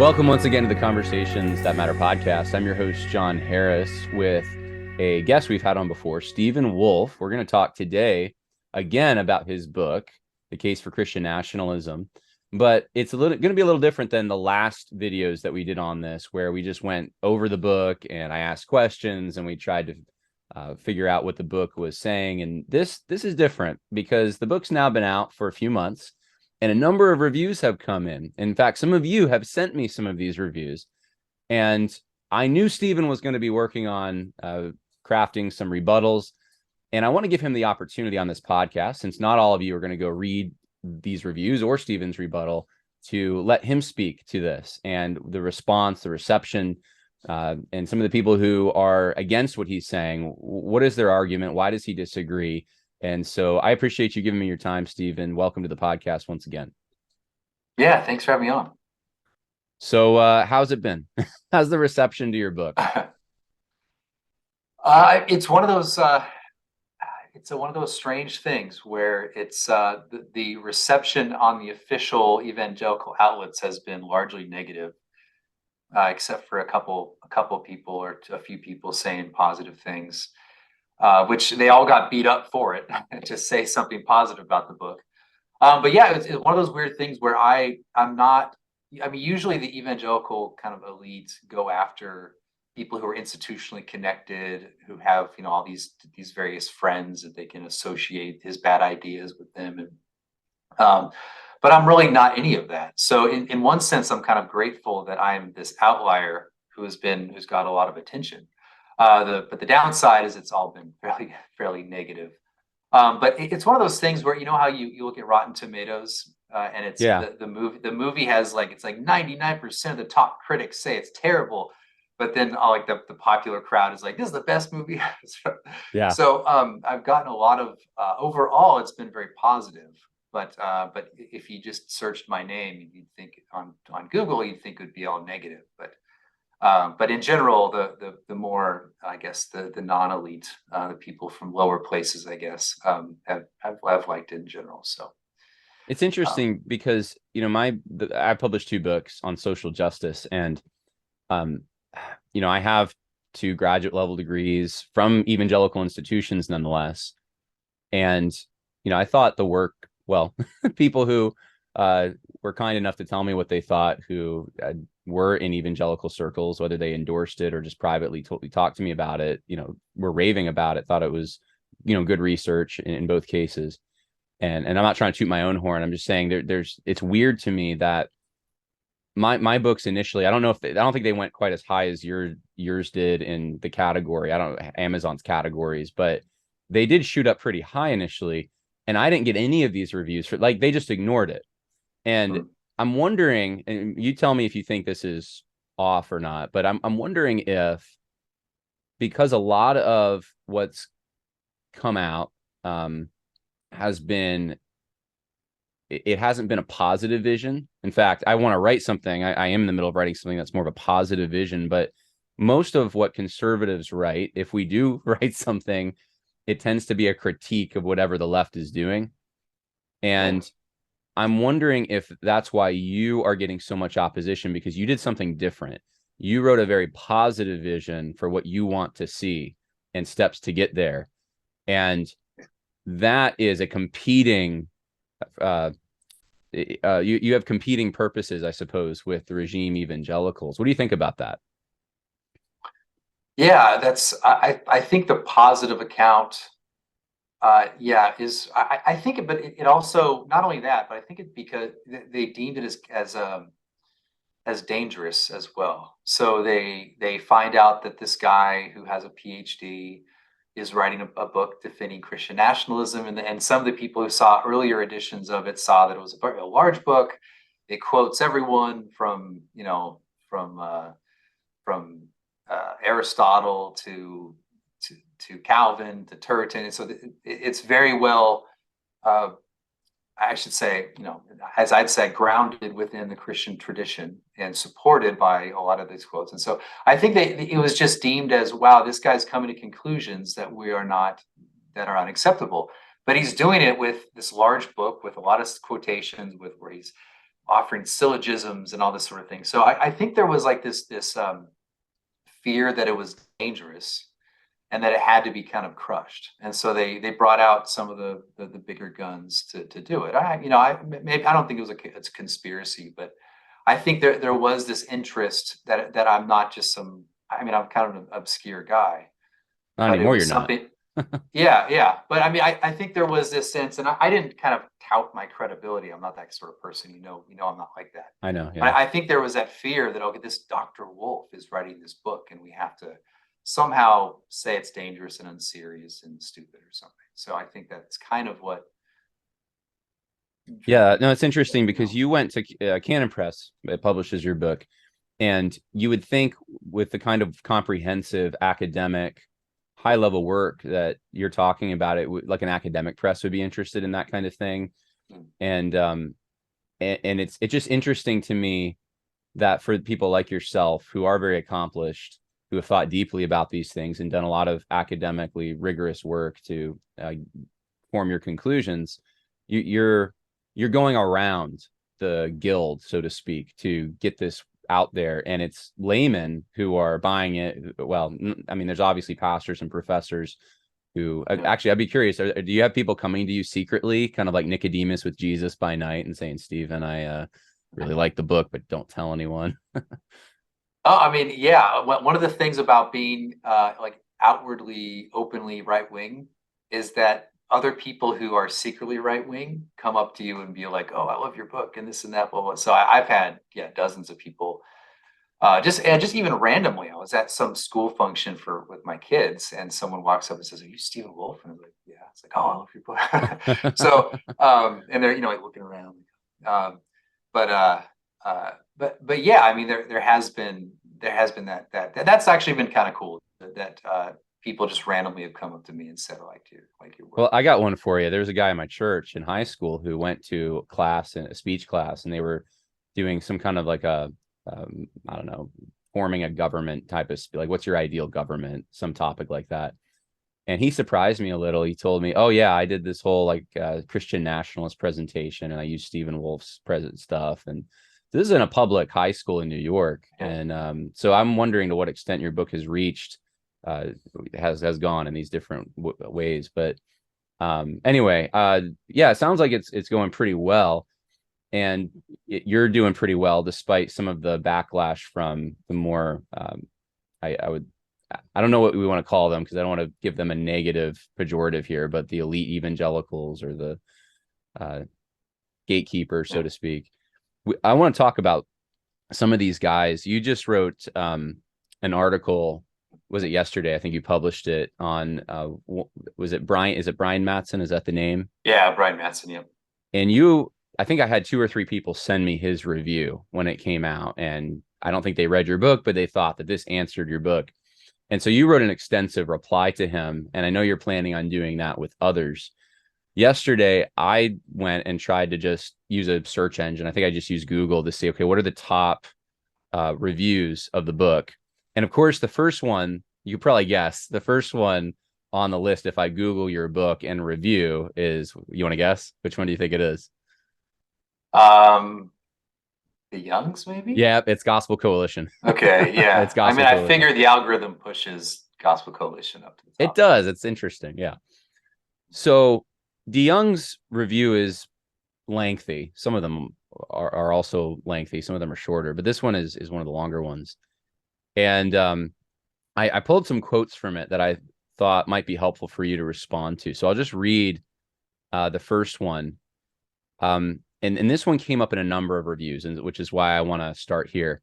Welcome once again to the Conversations That Matter podcast. I'm your host, John Harris, with a guest we've had on before, Stephen Wolfe. We're going to talk today again about his book, The Case for Christian Nationalism. But it's going to be a little different than the last videos that we did on this, where we just went over the book and I asked questions and we tried to figure out what the book was saying. And this is different because the book's now been out for a few months. And a number of reviews have come in. In fact, some of you have sent me some of these reviews. And I knew Stephen was going to be working on crafting some rebuttals. And I want to give him the opportunity on this podcast, since not all of you are going to go read these reviews or Stephen's rebuttal, to let him speak to this and the response, the reception, and some of the people who are against what he's saying. What is their argument? Why does he disagree? And so I appreciate you giving me your time, Stephen. Welcome to the podcast once again. Yeah, thanks for having me on. So how's it been? How's the reception to your book? It's one of those one of those strange things where it's the reception on the official evangelical outlets has been largely negative, except for a couple people or a few people saying positive things, which they all got beat up for it to say something positive about the book. But yeah, it's one of those weird things where I'm not. I mean, usually the evangelical kind of elites go after people who are institutionally connected, who have all these various friends that they can associate his bad ideas with them, and but I'm really not any of that. So in one sense, I'm kind of grateful that I'm this outlier who's got a lot of attention. But the downside is it's all been fairly negative. But it's one of those things where how you look at Rotten Tomatoes, and it's Yeah. the movie has it's like 99% of the top critics say it's terrible, but then like the popular crowd is like, this is the best movie. Yeah. So I've gotten a lot of overall it's been very positive. But if you just searched my name, you'd think on Google, you'd think it would be all negative. But in general, the more, I guess, the non-elite, the people from lower places, I guess, have liked it in general. So It's um, interesting because, I published 2 books on social justice, and, um, I have 2 graduate level degrees from evangelical institutions nonetheless. And, I thought the work, well, people who were kind enough to tell me what they thought, who were in evangelical circles, whether they endorsed it or just privately talked to me about it, were raving about it, thought it was, good research in both cases. And I'm not trying to toot my own horn. I'm just saying it's weird to me that my books initially, I don't think they went quite as high as yours did in the category. I don't know Amazon's categories, but they did shoot up pretty high initially. And I didn't get any of these reviews for, like, they just ignored it. And mm, I'm wondering, and you tell me if you think this is off or not, but I'm wondering if, because a lot of what's come out has been, it hasn't been a positive vision. In fact, I want to write something. I am in the middle of writing something that's more of a positive vision, but most of what conservatives write, if we do write something, it tends to be a critique of whatever the left is doing. yeah. And I'm wondering if that's why you are getting so much opposition, because you did something different. You wrote a very positive vision for what you want to see and steps to get there. And that is a competing, you have competing purposes, I suppose, with the regime evangelicals. What do you think about that? Yeah, that's I think the positive account, yeah, is I think it, but it also not only that, but I think it because they deemed it as dangerous as well. So they find out that this guy who has a PhD is writing a book defending Christian nationalism, and some of the people who saw earlier editions of it saw that it was a large book. It quotes everyone from from Aristotle to Calvin to Turretin, and so it's very well. I should say, as I'd said, grounded within the Christian tradition and supported by a lot of these quotes. And so I think it was just deemed as, wow, this guy's coming to conclusions that are unacceptable. But he's doing it with this large book with a lot of quotations, with where he's offering syllogisms and all this sort of thing. So I think there was like this fear that it was dangerous and that it had to be kind of crushed. And so they brought out some of the bigger guns to do it. Maybe I don't think it's a conspiracy, but I think there was this interest that I'm not just some. I mean, I'm kind of an obscure guy, Not but it anymore, was you're not. something. Yeah, yeah. But I mean, I think there was this sense, and I didn't kind of tout my credibility. I'm not that sort of person, I'm not like that. I know, But yeah. I think there was that fear that, okay, this Dr. Wolfe is writing this book, and we have to somehow say it's dangerous and unserious and stupid or something. So I think that's kind of what drew Yeah, me. no, it's interesting because you went to Canon Press, it publishes your book, and you would think with the kind of comprehensive academic high level work that you're talking about, like an academic press would be interested in that kind of thing. Mm. And it's just interesting to me that for people like yourself who are very accomplished, who have thought deeply about these things and done a lot of academically rigorous work to form your conclusions, you're going around the guild, so to speak, to get this out there, and it's laymen who are buying it. Well, I mean, there's obviously pastors and professors who actually, I'd be curious, do you have people coming to you secretly, kind of like Nicodemus with Jesus by night, and saying, Stephen, I really like the book, but don't tell anyone? Oh, I mean, yeah. One of the things about being like outwardly, openly right wing is that other people who are secretly right wing come up to you and be like, "Oh, I love your book," and this and that, blah blah. So I've had dozens of people just even randomly. I was at some school function with my kids, and someone walks up and says, "Are you Stephen Wolfe?" And I was like, "Yeah." It's like, "Oh, I love your book." So and they're like looking around. Um, but but yeah, I mean, there has been that's actually been kind of cool that people just randomly have come up to me and said, "I like your Well, work." I got one for you. There's a guy in my church in high school who went to class, in a speech class, and they were doing some kind of like I don't know, forming a government type of like, what's your ideal government, some topic like that. And he surprised me a little. He told me, "Oh yeah, I did this whole like Christian nationalist presentation, and I used Stephen Wolfe's present stuff." And this is in a public high school in New York, Yeah. and so I'm wondering to what extent your book has reached, uh, has gone in these different ways. But anyway, yeah, it sounds like it's going pretty well, and you're doing pretty well despite some of the backlash from the more I don't know what we want to call them because I don't want to give them a negative pejorative here, but the elite evangelicals or the uh, gatekeepers, so Yeah. to speak. I want to talk about some of these guys. You just wrote an article. Was it yesterday? I think you published it on. Was it Brian? Is it Brian Matson? Is that the name? Yeah, Brian Matson. Yeah. And I think I had 2 or 3 people send me his review when it came out, and I don't think they read your book, but they thought that this answered your book. And so you wrote an extensive reply to him, and I know you're planning on doing that with others. Yesterday, I went and tried to just use a search engine. I think I just used Google to see, okay, what are the top reviews of the book? And of course, the first one, you could probably guess, the first one on the list, if I Google your book and review, is, you want to guess? Which one do you think it is? Um, the Youngs, maybe. Yeah, it's Gospel Coalition. Okay, yeah. It's I mean, Gospel I Coalition. figure the algorithm pushes Gospel Coalition up to the It top. does. It's interesting. Yeah. So DeYoung's review is lengthy. Some of them are also lengthy. Some of them are shorter, but this one is one of the longer ones. And I pulled some quotes from it that I thought might be helpful for you to respond to. So I'll just read the first one. And this one came up in a number of reviews, and which is why I want to start here.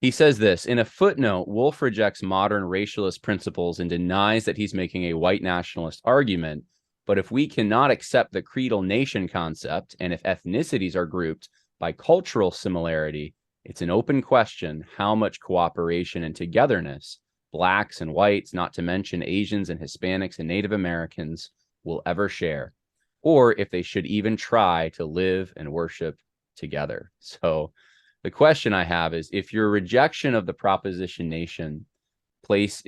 He says this in a footnote: Wolfe rejects modern racialist principles and denies that he's making a white nationalist argument. But if we cannot accept the creedal nation concept, and if ethnicities are grouped by cultural similarity, it's an open question how much cooperation and togetherness blacks and whites, not to mention Asians and Hispanics and Native Americans, will ever share, or if they should even try to live and worship together. So the question I have is, if your rejection of the proposition nation places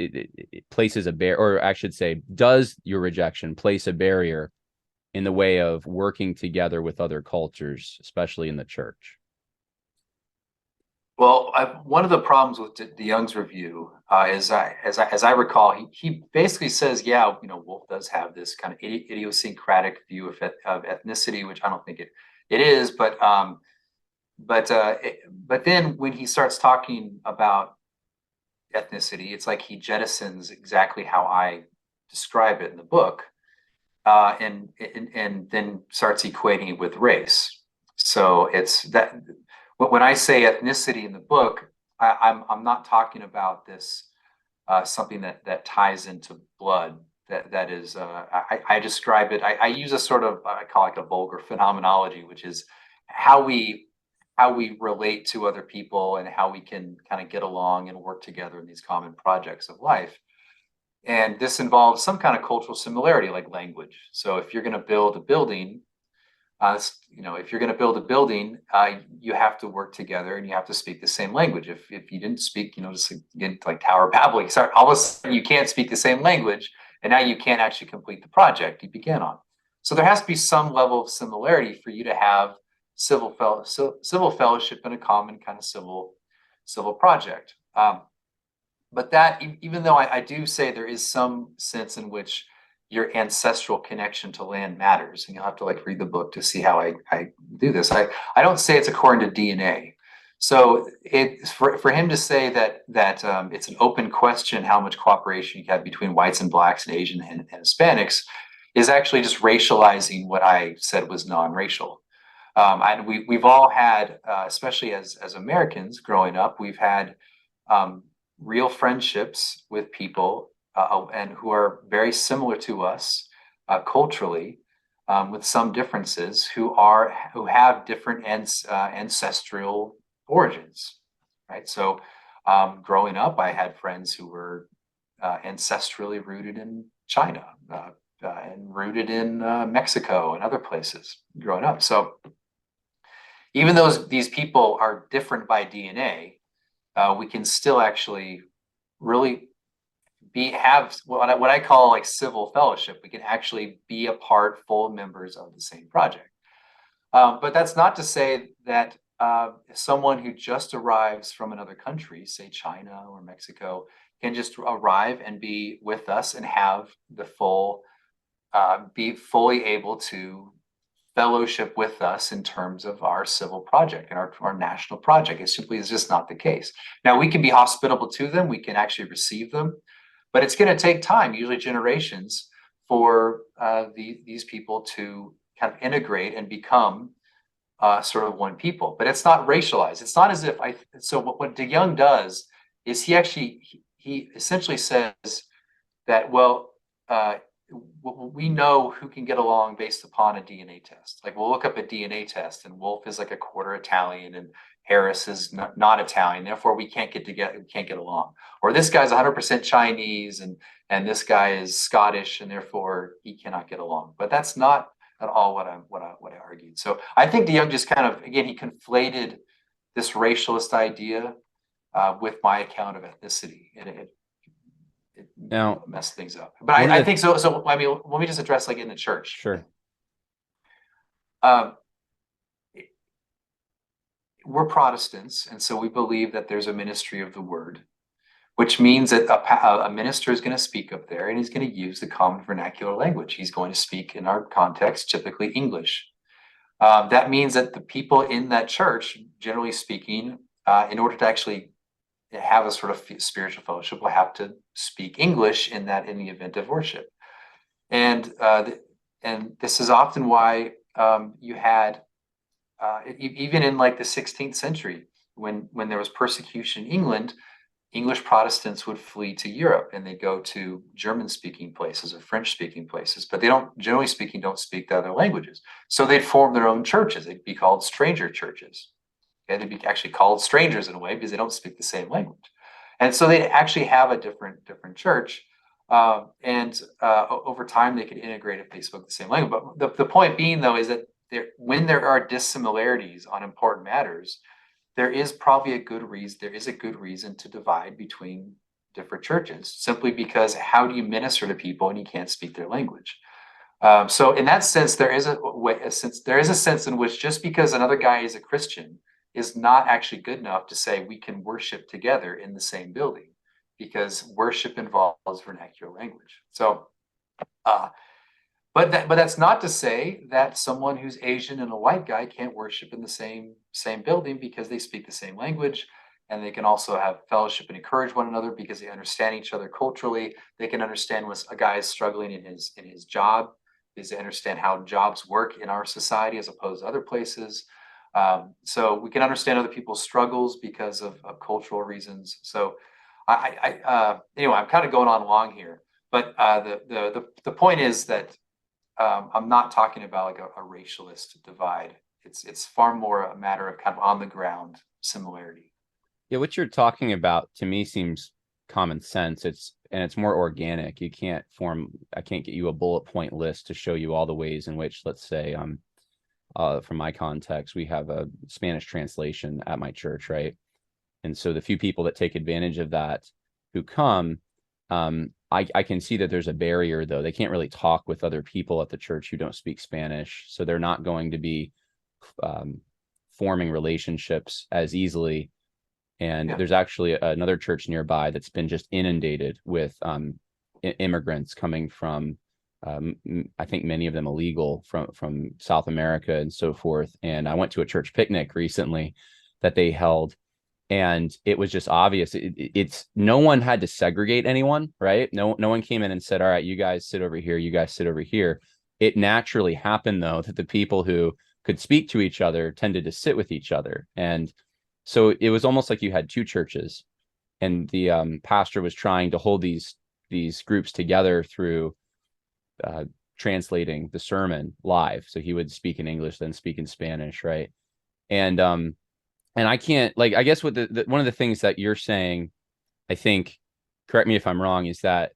a barrier, or I should say, does your rejection place a barrier in the way of working together with other cultures, especially in the church? Well, one of the problems with DeYoung's review is, as I recall, he basically says, yeah, Wolfe does have this kind of idiosyncratic view of ethnicity, which I don't think it is, but then when he starts talking about ethnicity, it's like he jettisons exactly how I describe it in the book, and then starts equating it with race. So it's that when I say ethnicity in the book, I'm not talking about this something that ties into blood. That is, I describe it. I use a sort of, I call it a vulgar phenomenology, which is how we relate to other people and how we can kind of get along and work together in these common projects of life. And this involves some kind of cultural similarity, like language. So if you're going to build a building, if you're going to build a building, you have to work together and you have to speak the same language. If you didn't speak, just like Tower of Babel, all of a sudden you can't speak the same language, and now you can't actually complete the project you began on. So there has to be some level of similarity for you to have civil fellowship in a common kind of civil project. But that, even though I do say there is some sense in which your ancestral connection to land matters, and you'll have to like read the book to see how I do this. I don't say it's according to DNA. So it for him to say that it's an open question how much cooperation you have between whites and blacks and Asian and Hispanics is actually just racializing what I said was non-racial. We've all had, especially as Americans growing up, we've had real friendships with people and who are very similar to us culturally, with some differences, who have different ancestral origins, right? So, growing up, I had friends who were ancestrally rooted in China and rooted in Mexico and other places growing up. So, even though these people are different by DNA, we can still actually really have what I call like civil fellowship. We can actually be a part, full members of the same project. But that's not to say that someone who just arrives from another country, say China or Mexico, can just arrive and be with us and have the be fully able to fellowship with us in terms of our civil project and our national project. It simply is just not the case. Now, we can be hospitable to them, we can actually receive them, but it's going to take time, usually generations, for these people to kind of integrate and become sort of one people. But it's not racialized. It's not as if so what DeYoung does is he essentially says that, well, we know who can get along based upon a DNA test. Like we'll look up a DNA test, and Wolfe is like a quarter Italian, and Harris is not Italian. Therefore, we can't get together. We can't get along. Or this guy's 100% Chinese, and this guy is Scottish, and therefore he cannot get along. But that's not at all what I argued. So I think DeYoung just kind of, again, he conflated this racialist idea with my account of ethnicity, and it Now, mess things up. But I think so. So I mean, let me just address like in the church. Sure. We're Protestants, and so we believe that there's a ministry of the word, which means that a minister is going to speak up there, and he's going to use the common vernacular language. He's going to speak in our context, typically English. That means that the people in that church, generally speaking, in order to actually have a sort of spiritual fellowship, will have to speak English in the event of worship. And this is often why you had even in like the 16th century, when there was persecution in England, English Protestants would flee to Europe, and they go to German-speaking places or French-speaking places, but they don't, generally speaking, don't speak the other languages. So they'd form their own churches. They'd be called stranger churches. Okay? They'd be actually called strangers in a way because they don't speak the same language. And so they'd actually have a different church. And over time, they could integrate if they spoke the same language. But the point being, though, is that when there are dissimilarities on important matters, there is probably a good reason to divide between different churches, simply because how do you minister to people and you can't speak their language? So in that sense, there is a sense in which just because another guy is a Christian is not actually good enough to say we can worship together in the same building, because worship involves vernacular language. So, uh, but that's not to say that someone who's Asian and a white guy can't worship in the same building, because they speak the same language, and they can also have fellowship and encourage one another because they understand each other culturally. They can understand when a guy is struggling in his job, because they understand how jobs work in our society as opposed to other places. So we can understand other people's struggles because of cultural reasons. So anyway, I'm kind of going on long here, but the point is that I'm not talking about like a racialist divide. It's far more a matter of kind of on the ground similarity. Yeah, what you're talking about to me seems common sense. It's more organic. I can't get you a bullet point list to show you all the ways in which, let's say, from my context, we have a Spanish translation at my church, right? And so the few people that take advantage of that who come, I can see that there's a barrier, though. They can't really talk with other people at the church who don't speak Spanish. So they're not going to be um, forming relationships as easily. And Yeah. there's actually another church nearby that's been just inundated with immigrants coming from, I think many of them illegal from South America and so forth. And I went to a church picnic recently that they held, and it was just obvious. It's no one had to segregate anyone, right? No one came in and said, all right, you guys sit over here, you guys sit over here. It naturally happened, though, that the people who could speak to each other tended to sit with each other. And so it was almost like you had two churches, and the pastor was trying to hold these groups together through uh, translating the sermon live. So he would speak in English, then speak in Spanish, right? And I can't, like, I guess what one of the things that you're saying, I think, correct me if I'm wrong, is that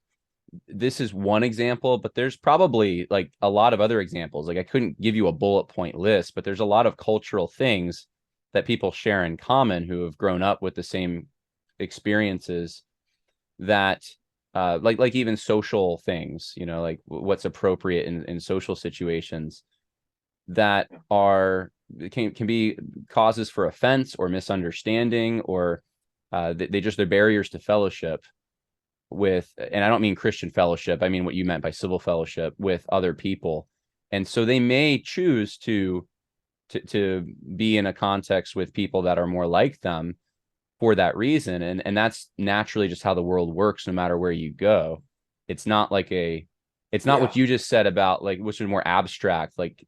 this is one example, but there's probably like a lot of other examples. Like, I couldn't give you a bullet point list, but there's a lot of cultural things that people share in common who have grown up with the same experiences, that like even social things, like what's appropriate in social situations, that are can be causes for offense or misunderstanding, or they're barriers to fellowship with, and I don't mean Christian fellowship, I mean what you meant by civil fellowship with other people. And so they may choose to be in a context with people that are more like them for that reason. And that's naturally just how the world works, no matter where you go. It's not like it's not Yeah. what you just said about, like, which is more abstract, like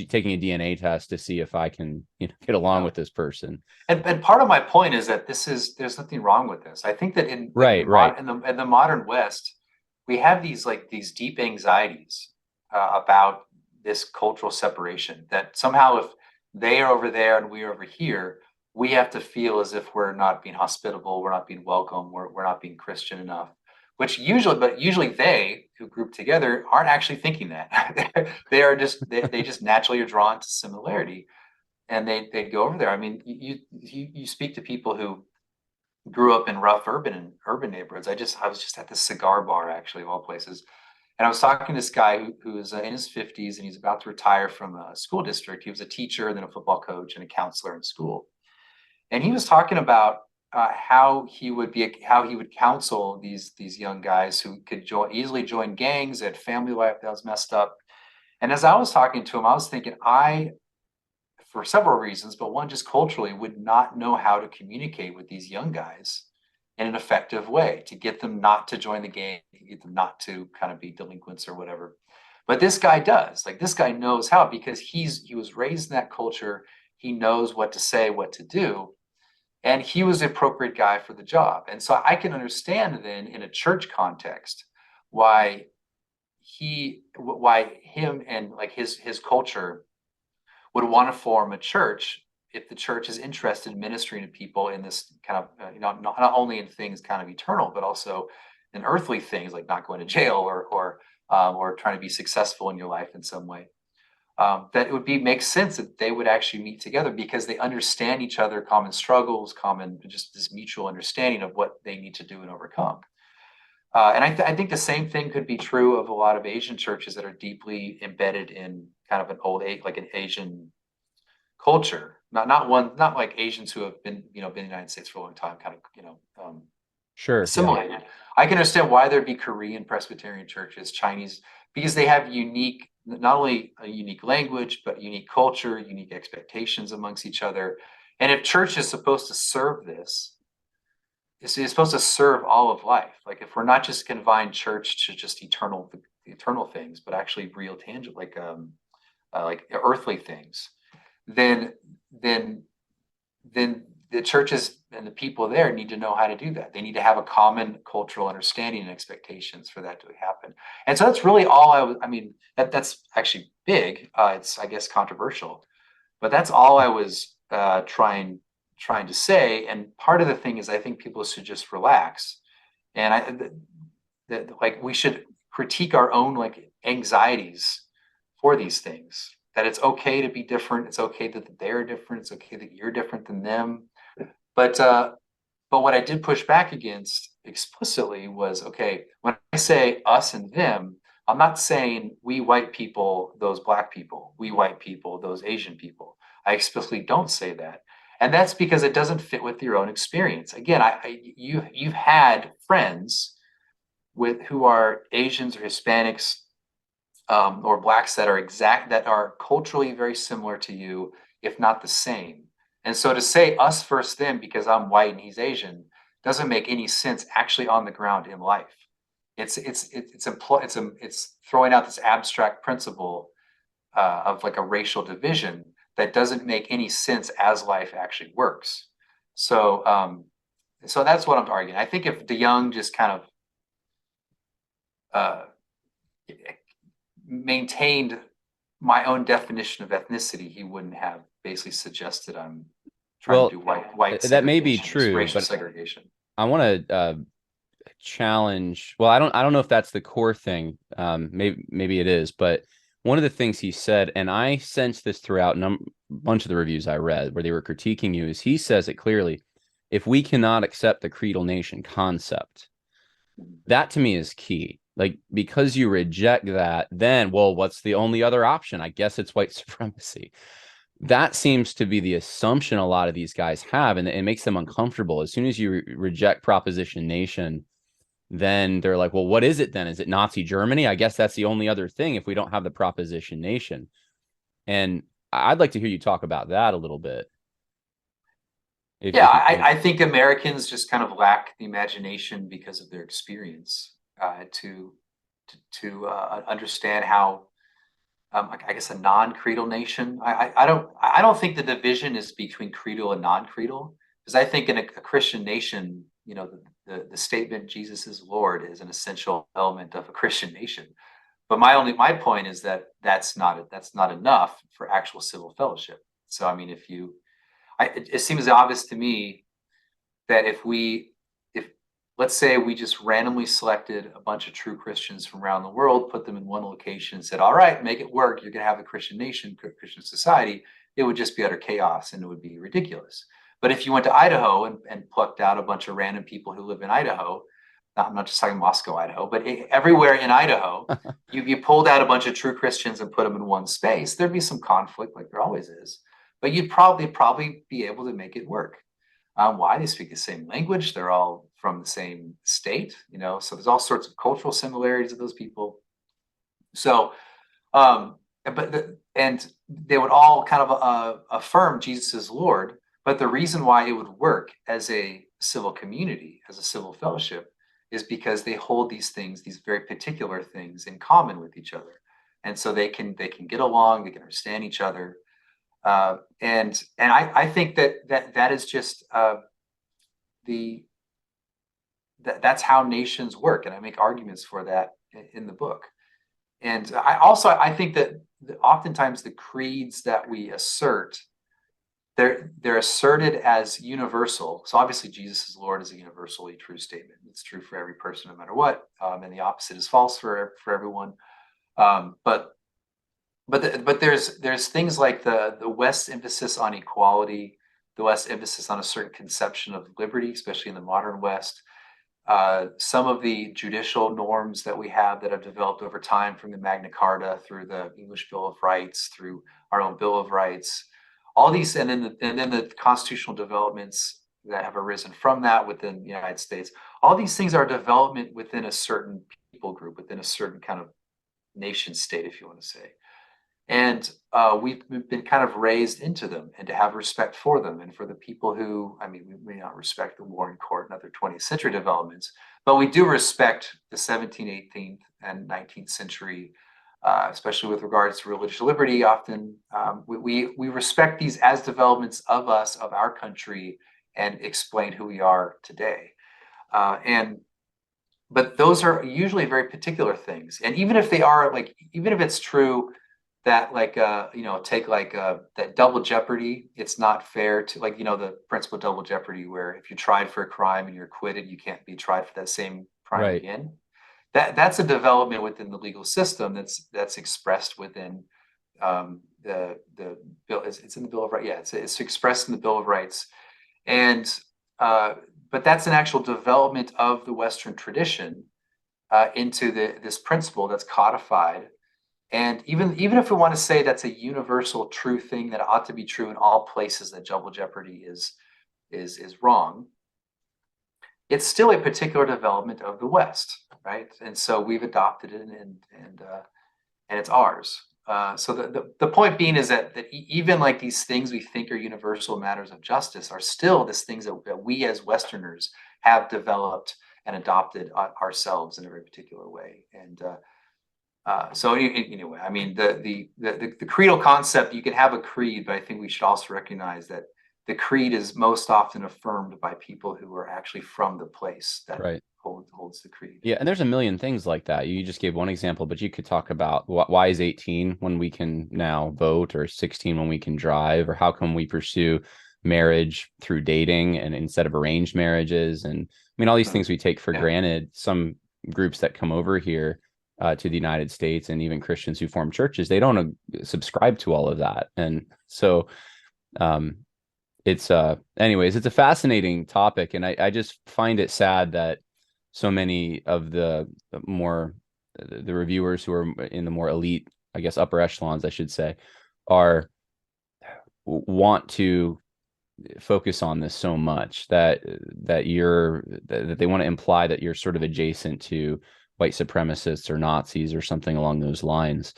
taking a DNA test to see if I can, get along No. with this person. And part of my point is that there's nothing wrong with this. I think that in like Right, right. in the modern West, we have these deep anxieties about this cultural separation, that somehow if they are over there and we're over here, we have to feel as if we're not being hospitable, we're not being welcome, we're not being Christian enough. But usually they who group together aren't actually thinking that. They just naturally are drawn to similarity, and they'd go over there. I mean, you speak to people who grew up in rough urban neighborhoods. I was just at this cigar bar, actually, of all places, and I was talking to this guy who is in his 50s, and he's about to retire from a school district. He was a teacher, and then a football coach and a counselor in school, and he was talking about how he would counsel these young guys who could easily join gangs, had family life that was messed up. And as I was talking to him, I was thinking, for several reasons, but one, just culturally, would not know how to communicate with these young guys in an effective way to get them not to join the gang, to get them not to kind of be delinquents or whatever. But this guy does. Like, this guy knows how, because he was raised in that culture. He knows what to say, what to do, and he was the appropriate guy for the job. And so I can understand then in a church context why why him and like his culture would want to form a church, if the church is interested in ministering to people in this kind of not only in things kind of eternal, but also in earthly things, like not going to jail, or trying to be successful in your life in some way. That it would make sense that they would actually meet together, because they understand each other, common struggles, common, just this mutual understanding of what they need to do and overcome. And I think the same thing could be true of a lot of Asian churches that are deeply embedded in kind of like an Asian culture. Not like Asians who have been in the United States for a long time, kind of, Sure. Yeah. assimilated. I can understand why there'd be Korean Presbyterian churches, Chinese, because they have not only a unique language, but unique culture, unique expectations amongst each other. And if church is supposed to serve this, it's supposed to serve all of life. Like if we're not just confined church to just eternal things, but actually real tangible, like earthly things, then then then the churches and the people there need to know how to do that. They need to have a common cultural understanding and expectations for that to happen. And so that's really all I mean, that's actually big. It's, I guess, controversial, but that's all I was trying to say. And part of the thing is I think people should just relax. And like we should critique our own like anxieties for these things. That it's okay to be different. It's okay that they're different. It's okay that you're different than them. But but what I did push back against explicitly was, okay, when I say us and them, I'm not saying we white people, those black people, we white people, those Asian people. I explicitly don't say that. And that's because it doesn't fit with your own experience. Again, you've had friends who are Asians or Hispanics, or blacks that are culturally very similar to you, if not the same. And so to say us versus them because I'm white and he's Asian doesn't make any sense actually on the ground in life. It's throwing out this abstract principle of like a racial division that doesn't make any sense as life actually works. So that's what I'm arguing. I think if DeYoung just kind of uh, maintained my own definition of ethnicity, he wouldn't have basically suggested I'm trying Well, to do white that may be segregation, true, racial but segregation. I want to challenge. Well, I don't know if that's the core thing. Maybe it is, but one of the things he said, and I sensed this throughout a bunch of the reviews I read where they were critiquing you, is he says it clearly. If we cannot accept the creedal nation concept, that to me is key. Like, because you reject that, then, well, what's the only other option? I guess it's white supremacy. That seems to be the assumption a lot of these guys have, and it makes them uncomfortable. As soon as you reject Proposition Nation, then they're like, well, what is it then? Is it Nazi Germany? I guess that's the only other thing if we don't have the Proposition Nation. And I'd like to hear you talk about that a little bit. Yeah, If you can. I think Americans just kind of lack the imagination because of their experience to understand how, I guess, a non-creedal nation. I don't think the division is between creedal and non-creedal, because I think in a Christian nation, the statement Jesus is Lord is an essential element of a Christian nation. But my point is that that's not enough for actual civil fellowship. So I mean, it seems obvious to me that if let's say we just randomly selected a bunch of true Christians from around the world, put them in one location, and said, "All right, make it work. You're going to have a Christian nation, Christian society." It would just be utter chaos, and it would be ridiculous. But if you went to Idaho and plucked out a bunch of random people who live in Idaho, I'm not just talking Moscow, Idaho, but everywhere in Idaho, you pulled out a bunch of true Christians and put them in one space, there'd be some conflict, like there always is, but you'd probably be able to make it work. Why? They speak the same language. They're all from the same state, so there's all sorts of cultural similarities of those people. So, and they would all kind of affirm Jesus is Lord. But the reason why it would work as a civil community, as a civil fellowship, is because they hold these things, these very particular things, in common with each other, and so they can get along, they can understand each other. And I think that is just that's how nations work, and I make arguments for that in the book. And I think that oftentimes the creeds that we assert, they're asserted as universal. So obviously Jesus is Lord is a universally true statement. It's true for every person no matter what, and the opposite is false for everyone. But there's things like the West's emphasis on equality, the West's emphasis on a certain conception of liberty, especially in the modern West. some of the judicial norms that we have that have developed over time, from the Magna Carta through the English Bill of Rights, through our own Bill of Rights, all these, and then the constitutional developments that have arisen from that within the United States. All these things are development within a certain people group, within a certain kind of nation state, if you want to say. And we've been kind of raised into them, and to have respect for them, and for the people who, I mean, we may not respect the Warren Court and other 20th century developments, but we do respect the 17th, 18th, and 19th century, especially with regards to religious liberty. Often we respect these as developments of us, of our country, and explain who we are today. But those are usually very particular things. And even if they are, like, even if it's true that, like, take like that double jeopardy, it's not fair to, like, the principle of double jeopardy, where if you tried for a crime and you're acquitted, you can't be tried for that same crime Right. again. That's a development within the legal system that's expressed within the bill. It's in the Bill of Rights. Yeah, it's expressed in the Bill of Rights. And but that's an actual development of the Western tradition into this principle that's codified. And even if we want to say that's a universal true thing that ought to be true in all places, that double jeopardy is wrong, it's still a particular development of the West, right? And so we've adopted it, and it's ours. So the point being is that even like these things we think are universal matters of justice are still these things that we as Westerners have developed and adopted ourselves in a very particular way. And so anyway, I mean, the creedal concept, you can have a creed, but I think we should also recognize that the creed is most often affirmed by people who are actually from the place that Right. holds the creed. Yeah, and there's a million things like that. You just gave one example, but you could talk about why is 18 when we can now vote, or 16 when we can drive, or how come we pursue marriage through dating and instead of arranged marriages. And I mean, all these things we take for granted. Some groups that come over here to the United States, and even Christians who form churches, they don't subscribe to all of that. And so it's anyways, it's a fascinating topic, and I just find it sad that so many of the reviewers who are in the more elite, I guess upper echelons, I should say, are want to focus on this so much that they want to imply that you're sort of adjacent to white supremacists or Nazis or something along those lines.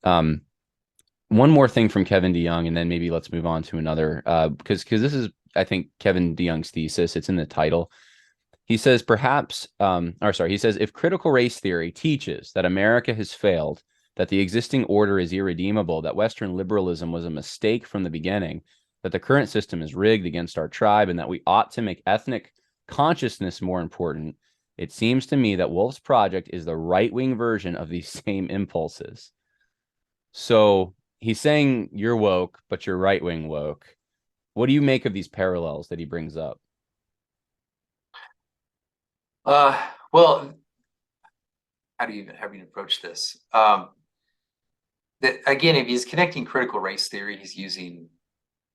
One more thing from Kevin DeYoung, and then maybe let's move on to another, because this is, I think, Kevin DeYoung's thesis. It's in the title. He says, he says, if critical race theory teaches that America has failed, that the existing order is irredeemable, that Western liberalism was a mistake from the beginning, that the current system is rigged against our tribe, and that we ought to make ethnic consciousness more important, it seems to me that Wolfe's project is the right-wing version of these same impulses. So he's saying you're woke, but you're right-wing woke. What do you make of these parallels that he brings up? Well, how do you approach this? Again, if he's connecting critical race theory, he's using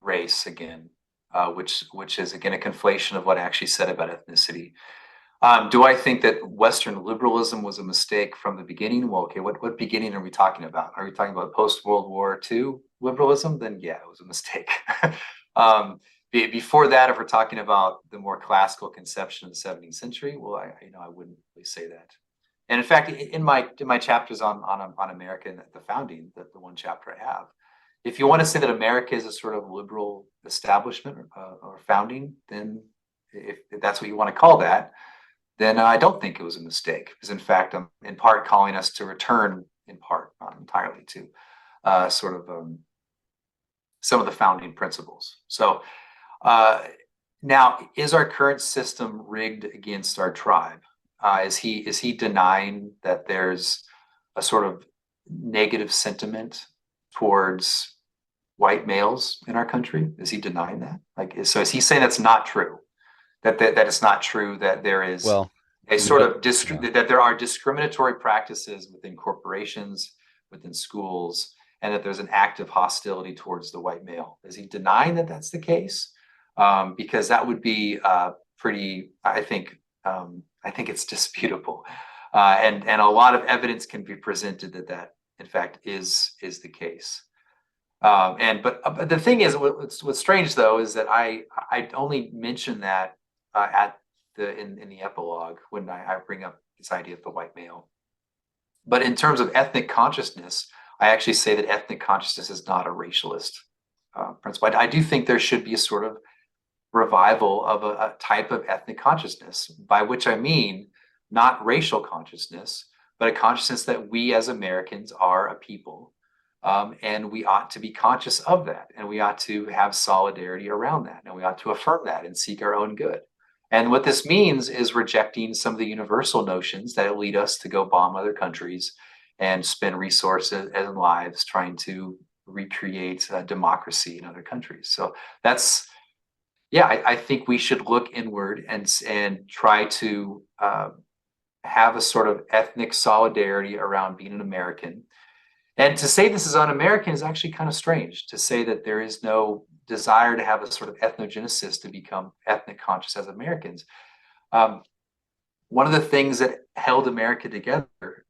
race again, which is again a conflation of what I actually said about ethnicity. Do I think that Western liberalism was a mistake from the beginning? Well, okay, what beginning are we talking about? Are we talking about post-World War II liberalism? Then yeah, it was a mistake. Before that, if we're talking about the more classical conception of the 17th century, well, I wouldn't really say that. And in fact, in my chapters on America and the founding, the one chapter I have, if you want to say that America is a sort of liberal establishment or founding, then if that's what you want to call that, then I don't think it was a mistake. Because in fact, I'm in part calling us to return, in part, not entirely, to some of the founding principles. So now, is our current system rigged against our tribe? Is he denying that there's a sort of negative sentiment towards white males in our country? Is he denying that? So is he saying that's not true? That it's not true that there is a sort of that there are discriminatory practices within corporations, within schools, and that there's an active hostility towards the white male? Is he denying that that's the case? Because that would be pretty, I think I think it's disputable, and a lot of evidence can be presented that in fact is the case. But the thing is, what's strange though is that I only mention that at in the epilogue when I bring up this idea of the white male. But in terms of ethnic consciousness, I actually say that ethnic consciousness is not a racialist principle. I do think there should be a sort of revival of a type of ethnic consciousness, by which I mean not racial consciousness, but a consciousness that we as Americans are a people. And we ought to be conscious of that. And we ought to have solidarity around that. And we ought to affirm that and seek our own good. And what this means is rejecting some of the universal notions that lead us to go bomb other countries and spend resources and lives trying to recreate democracy in other countries. So that's, yeah, I think we should look inward and try to have a sort of ethnic solidarity around being an American. And to say this is un-American is actually kind of strange, to say that there is no desire to have a sort of ethnogenesis to become ethnic conscious as Americans. One of the things that held America together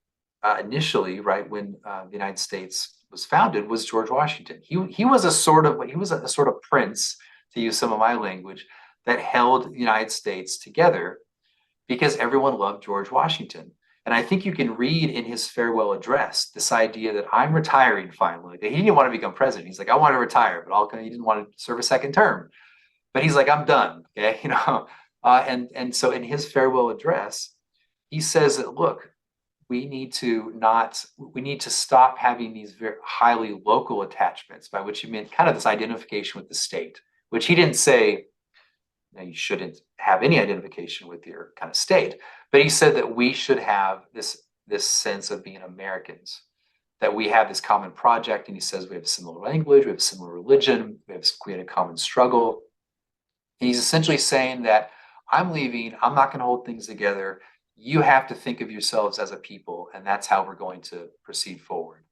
initially, right, when the United States was founded, was George Washington. He was a sort of prince, to use some of my language, that held the United States together because everyone loved George Washington. And I think you can read in his farewell address this idea that I'm retiring finally. He didn't want to become president. He's like, I want to retire, but he didn't want to serve a second term. But he's like, I'm done. Okay, and so in his farewell address, he says that, look, we need to stop having these very highly local attachments, by which he meant kind of this identification with the state, which he didn't say, you shouldn't have any identification with your kind of state, but he said that we should have this sense of being Americans, that we have this common project. And he says we have a similar language, we have a similar religion, we had a common struggle. And he's essentially saying that I'm leaving, I'm not going to hold things together. You have to think of yourselves as a people, and that's how we're going to proceed forward.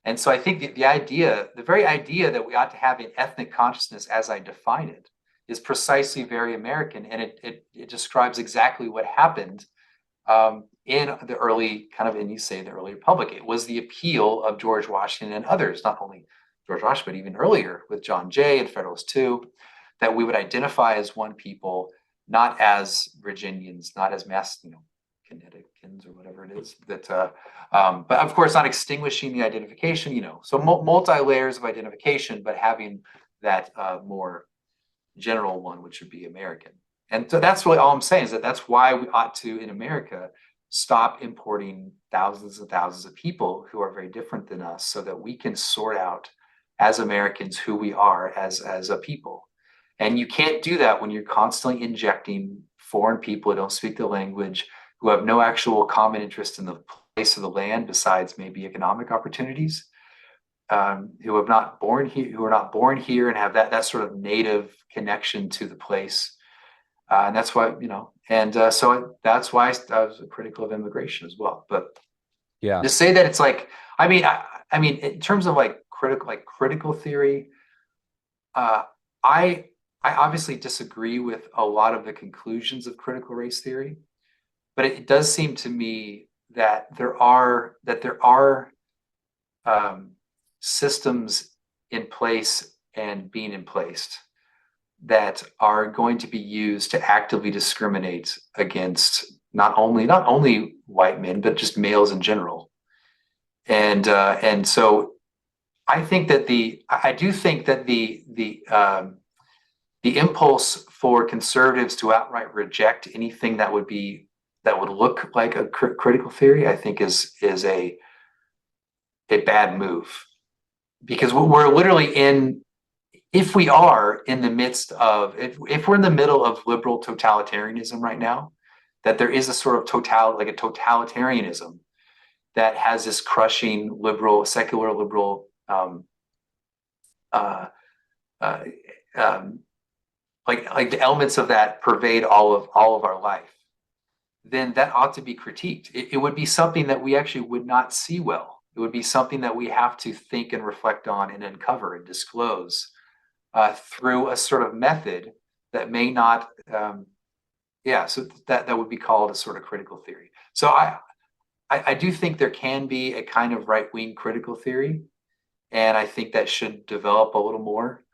And so I think the very idea that we ought to have an ethnic consciousness as I define it is precisely very American, and it describes exactly what happened in the early the early republic. It was the appeal of George Washington and others, not only George Washington, but even earlier with John Jay and Federalist II, that we would identify as one people, not as Virginians, not as Connecticutans or whatever it is. But of course, not extinguishing the identification. So multi layers of identification, but having that more general one, which would be American. And so that's really all I'm saying, is that's why we ought to, in America, stop importing thousands and thousands of people who are very different than us, so that we can sort out as Americans who we are as a people. And you can't do that when you're constantly injecting foreign people who don't speak the language, who have no actual common interest in the place of the land besides maybe economic opportunities, who are not born here and have that sort of native connection to the place. And that's why, so that's why I was critical of immigration as well. But yeah, to say that it's like, I mean, in terms of critical theory, I obviously disagree with a lot of the conclusions of critical race theory, but it does seem to me that there are systems in place and being in place that are going to be used to actively discriminate against not only white men, but just males in general. And so I think that I do think that the impulse for conservatives to outright reject anything that would look like a critical theory, I think is a bad move, because we're literally if we're in the middle of liberal totalitarianism right now, that there is a sort of totalitarianism that has this crushing secular liberal like the elements of that pervade all of our life, then that ought to be critiqued. It would be something that we actually would not see well. It would be something that we have to think and reflect on and uncover and disclose through a sort of method that may not Yeah, so that would be called a sort of critical theory. So I do think there can be a kind of right-wing critical theory, and I think that should develop a little more.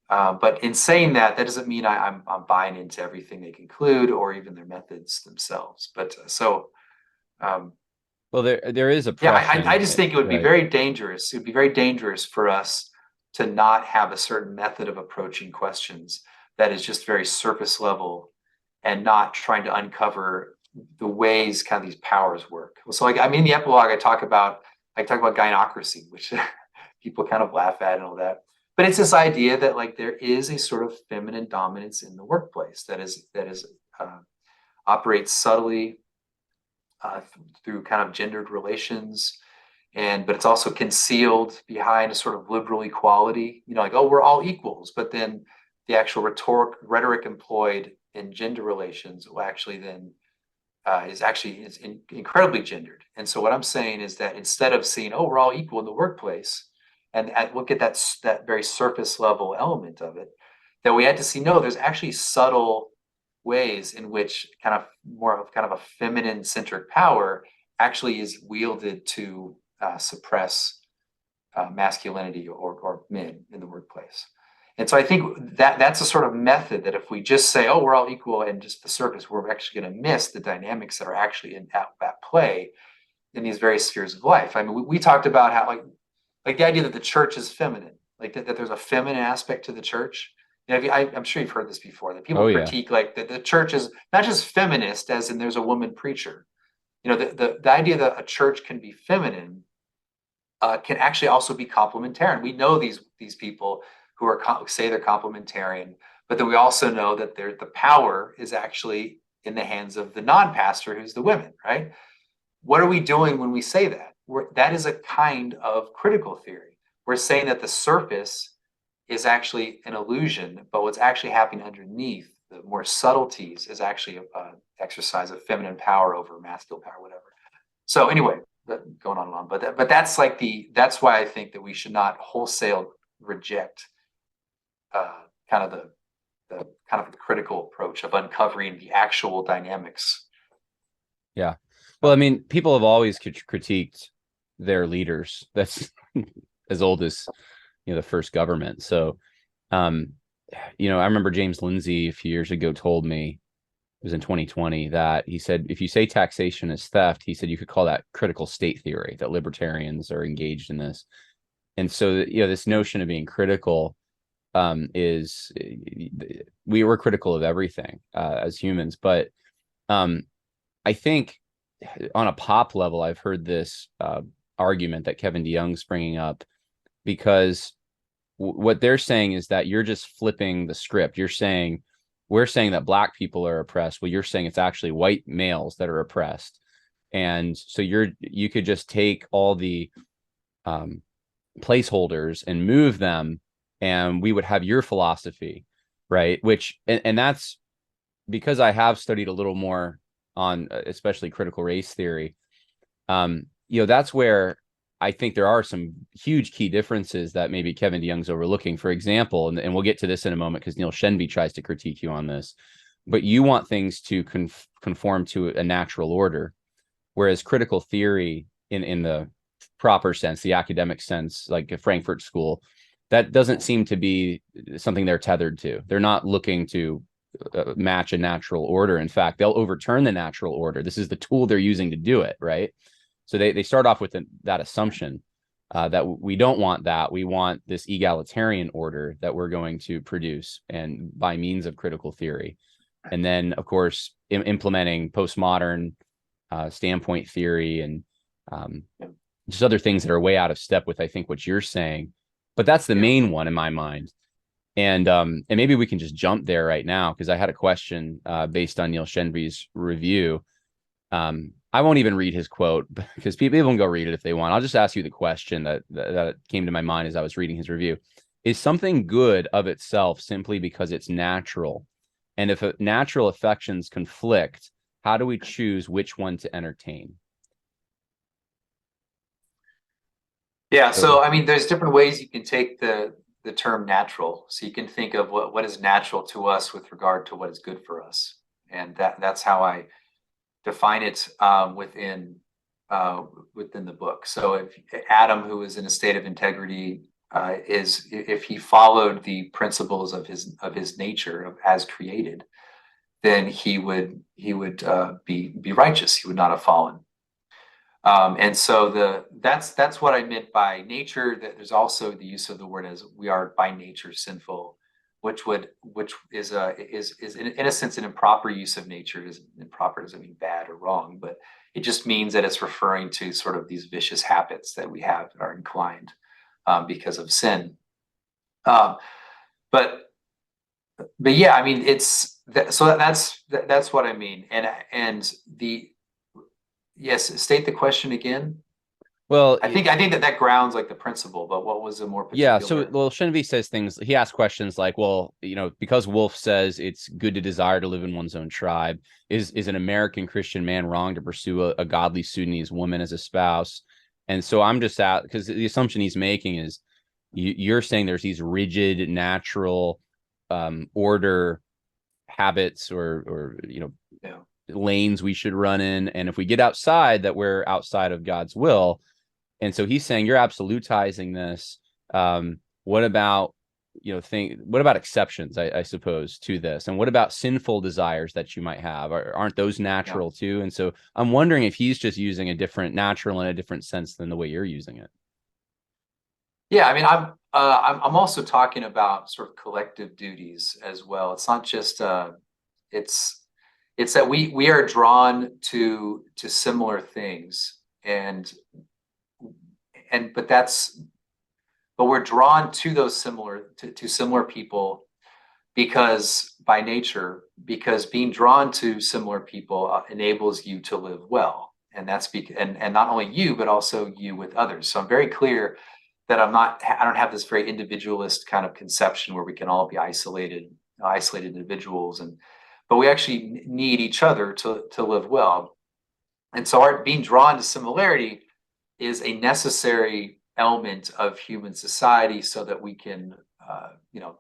But in saying that, that doesn't mean I'm buying into everything they conclude or even their methods themselves. But um, Well, there is yeah, oppression, I just think it would be right? very dangerous. It would be very dangerous for us to not have a certain method of approaching questions that is just very surface level and not trying to uncover the ways kind of these powers work. So like I mean the epilogue I talk about gynocracy, which people kind of laugh at and all that. But it's this idea that like there is a sort of feminine dominance in the workplace that is operates subtly through kind of gendered relations, but it's also concealed behind a sort of liberal equality. Like, oh, we're all equals, but then the actual rhetoric employed in gender relations will actually then is incredibly gendered. And so what I'm saying is that instead of seeing, oh, we're all equal in the workplace, and look at that very surface level element of it, that we had to see, no, there's actually subtle ways in which kind of more of kind of a feminine centric power actually is wielded to suppress masculinity or men in the workplace. And so I think that's a sort of method that if we just say, oh, we're all equal and just the surface, we're actually going to miss the dynamics that are actually at play in these various spheres of life. I mean, we talked about how like the idea that the church is feminine, like that there's a feminine aspect to the church. I'm sure you've heard this before, that people Oh yeah. critique like that the church is not just feminist, as in there's a woman preacher. The idea that a church can be feminine can actually also be complementarian. We know these people who say they're complementarian, but then we also know that the power is actually in the hands of the non-pastor, who's the women, right? What are we doing when we say that? That is a kind of critical theory. We're saying that the surface is actually an illusion, but what's actually happening underneath, the more subtleties, is actually a exercise of feminine power over masculine power, whatever. So anyway, going on and on, but that's why I think that we should not wholesale reject kind of the kind of the critical approach of uncovering the actual dynamics. Yeah. Well, I mean, people have always critiqued their leaders. That's as old as the first government. So, um, I remember James Lindsay a few years ago told me, it was in 2020, that he said if you say taxation is theft, he said you could call that critical state theory, that libertarians are engaged in this. And so, this notion of being critical is we were critical of everything as humans, but I think on a pop level, I've heard this argument that Kevin DeYoung's bringing up, because what they're saying is that you're just flipping the script. We're saying that Black people are oppressed. Well, you're saying it's actually white males that are oppressed. And so you could just take all the placeholders and move them, and we would have your philosophy, right? And that's because I have studied a little more on especially critical race theory. That's where I think there are some huge key differences that maybe Kevin DeYoung's overlooking. For example, and we'll get to this in a moment because Neil Shenby tries to critique you on this, but you want things to conform to a natural order, whereas critical theory in the proper sense, the academic sense, like a Frankfurt School, that doesn't seem to be something they're tethered to. They're not looking to match a natural order. In fact, they'll overturn the natural order. This is the tool they're using to do it, right? So they start off with that assumption that we don't want that. We want this egalitarian order that we're going to produce, and by means of critical theory. And then, of course, implementing postmodern standpoint theory and just other things that are way out of step with, I think, what you're saying. But that's the main one in my mind. And maybe we can just jump there right now, because I had a question based on Neil Shenby's review. I won't even read his quote because people can go read it if they want. I'll just ask you the question that came to my mind as I was reading his review. Is something good of itself simply because it's natural? And if natural affections conflict, how do we choose which one to entertain? Yeah, so I mean, there's different ways you can take the term natural. So you can think of what is natural to us with regard to what is good for us. and that's how I define it within the book. So if Adam, who is in a state of integrity, is if he followed the principles of his nature as created, then he would be righteous. He would not have fallen. And so that's what I meant by nature. That there's also the use of the word as we are by nature sinful, which is in a sense an improper use of nature. Is improper doesn't mean bad or wrong, but it just means that it's referring to sort of these vicious habits that we have that are inclined because of sin. Um, but but yeah, I mean it's that's what I mean. And the yes, state the question again. Well, I think that grounds like the principle, but what was a more yeah. So, particular? well, Shenvi says things. He asks questions like, "Well, because Wolfe says it's good to desire to live in one's own tribe, is an American Christian man wrong to pursue a godly Sudanese woman as a spouse?" And so I'm just out because the assumption he's making is you're saying there's these rigid, natural order habits or Yeah. lanes we should run in, and if we get outside that, we're outside of God's will. And so he's saying you're absolutizing this. What about what about exceptions, I suppose, to this? And what about sinful desires that you might have? Aren't those Yeah. natural too? And so I'm wondering if he's just using a different natural in a different sense than the way you're using it. Yeah, I mean, I'm also talking about sort of collective duties as well. It's not just it's it's that we are drawn to similar things, and but we're drawn to those to similar people because by nature, because being drawn to similar people enables you to live well, and and not only you but also you with others. So I'm very clear that I don't have this very individualist kind of conception where we can all be isolated individuals, but we actually need each other to live well. And so our being drawn to similarity is a necessary element of human society so that we can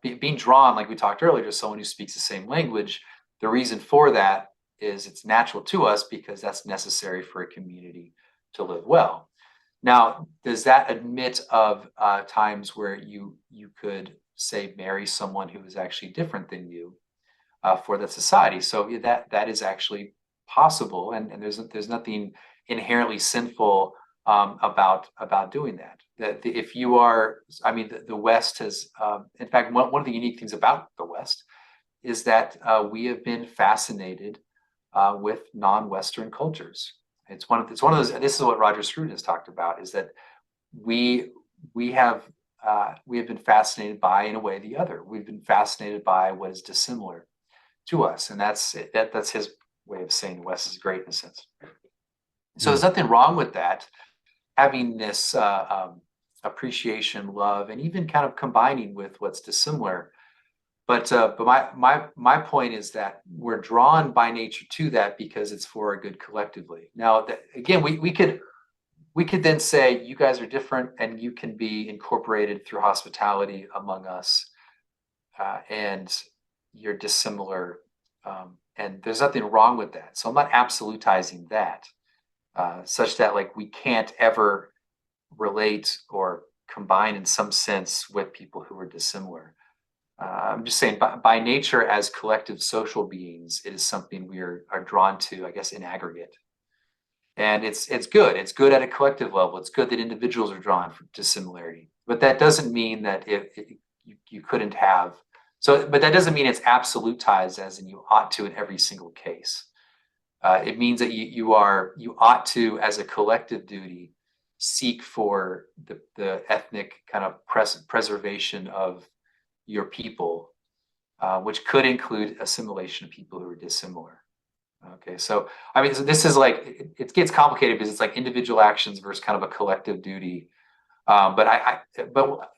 being drawn, like we talked earlier, to someone who speaks the same language. The reason for that is it's natural to us because that's necessary for a community to live well. Now, does that admit of times where you could say marry someone who is actually different than you for the society? So that is actually possible, and there's nothing inherently sinful about doing that. If you are, I mean, the West has, in fact, one of the unique things about the West is that we have been fascinated with non-Western cultures. It's one of those. This is what Roger Scruton has talked about: is that we we have we have been fascinated by, in a way, the other. We've been fascinated by what is dissimilar to us, and that's his way of saying the West is great in a sense. So Hmm. there's nothing wrong with that. Having this appreciation, love, and even kind of combining with what's dissimilar. But my point is that we're drawn by nature to that because it's for our good collectively. Now, again, we could then say you guys are different and you can be incorporated through hospitality among us, and you're dissimilar, and there's nothing wrong with that. So I'm not absolutizing that, such that like we can't ever relate or combine in some sense with people who are dissimilar. I'm just saying, by nature, as collective social beings, it is something we are drawn to, I guess, in aggregate. And it's good. It's good at a collective level. It's good that individuals are drawn to similarity. But that doesn't mean that you couldn't have. So, but that doesn't mean it's absolutized, as in you ought to in every single case. It means that you ought to, as a collective duty, seek for the ethnic kind of preservation of your people, which could include assimilation of people who are dissimilar. Okay, so I mean, so this is like it gets complicated because it's like individual actions versus kind of a collective duty. But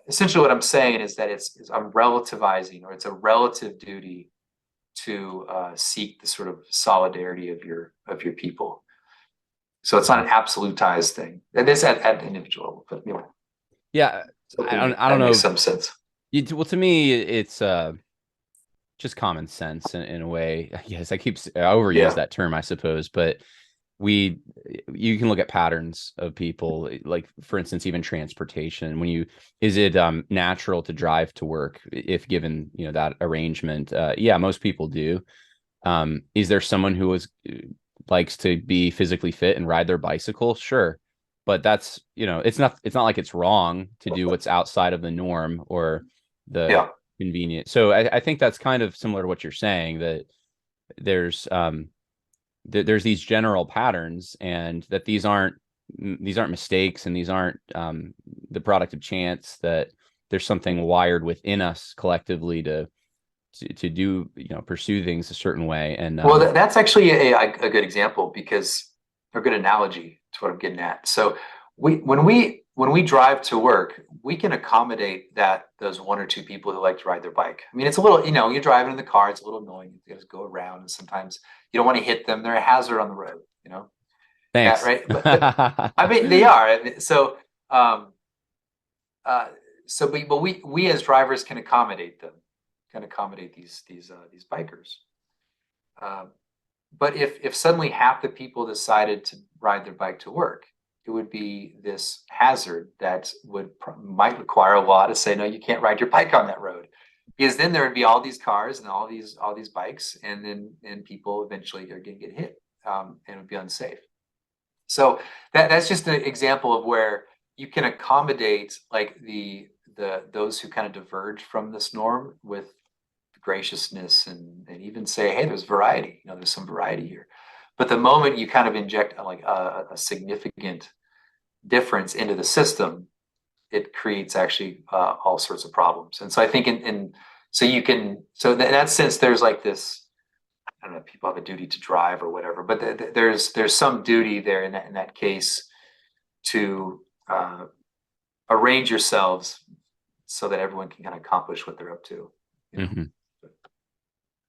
essentially what I'm saying is that I'm relativizing, or it's a relative duty to seek the sort of solidarity of your people. So it's not an absolutized thing. It is at individual level, but anyway, Yeah, hoping I don't that know makes if some sense. well, to me, it's just common sense in a way. Yes, I overuse Yeah. that term, I suppose, but we you can look at patterns of people, like for instance, even transportation. Is it natural to drive to work if given, that arrangement? Yeah, most people do. Is there someone who likes to be physically fit and ride their bicycle? Sure. But that's, it's not like it's wrong to do what's outside of the norm or the Yeah. convenient. So I think that's kind of similar to what you're saying, that there's there's these general patterns, and that these aren't mistakes, and these aren't the product of chance, that there's something wired within us collectively to do, pursue things a certain way. And Well, that's actually a good example because, or a good analogy to what I'm getting at. So when we drive to work, we can accommodate those one or two people who like to ride their bike. I mean, it's a little, you're driving in the car, it's a little annoying. You just go around, and sometimes you don't want to hit them. They're a hazard on the road, Yeah, thanks. right. But I mean, they are. I mean, um, uh, but we as drivers can accommodate them, can accommodate these bikers. Um, But if suddenly half the people decided to ride their bike to work, it would be this hazard that might require a law to say, no, you can't ride your bike on that road, because then there would be all these cars and all these bikes, and people eventually are going to get hit, and it would be unsafe. So that's just an example of where you can accommodate like those who kind of diverge from this norm with graciousness, and even say, hey, there's variety, there's some variety here. But the moment you kind of inject like a significant difference into the system, it creates actually all sorts of problems. And so I think so in that sense, there's like this, I don't know, people have a duty to drive or whatever, but there's some duty there in that case to arrange yourselves so that everyone can kind of accomplish what they're up to, you know. Mhm.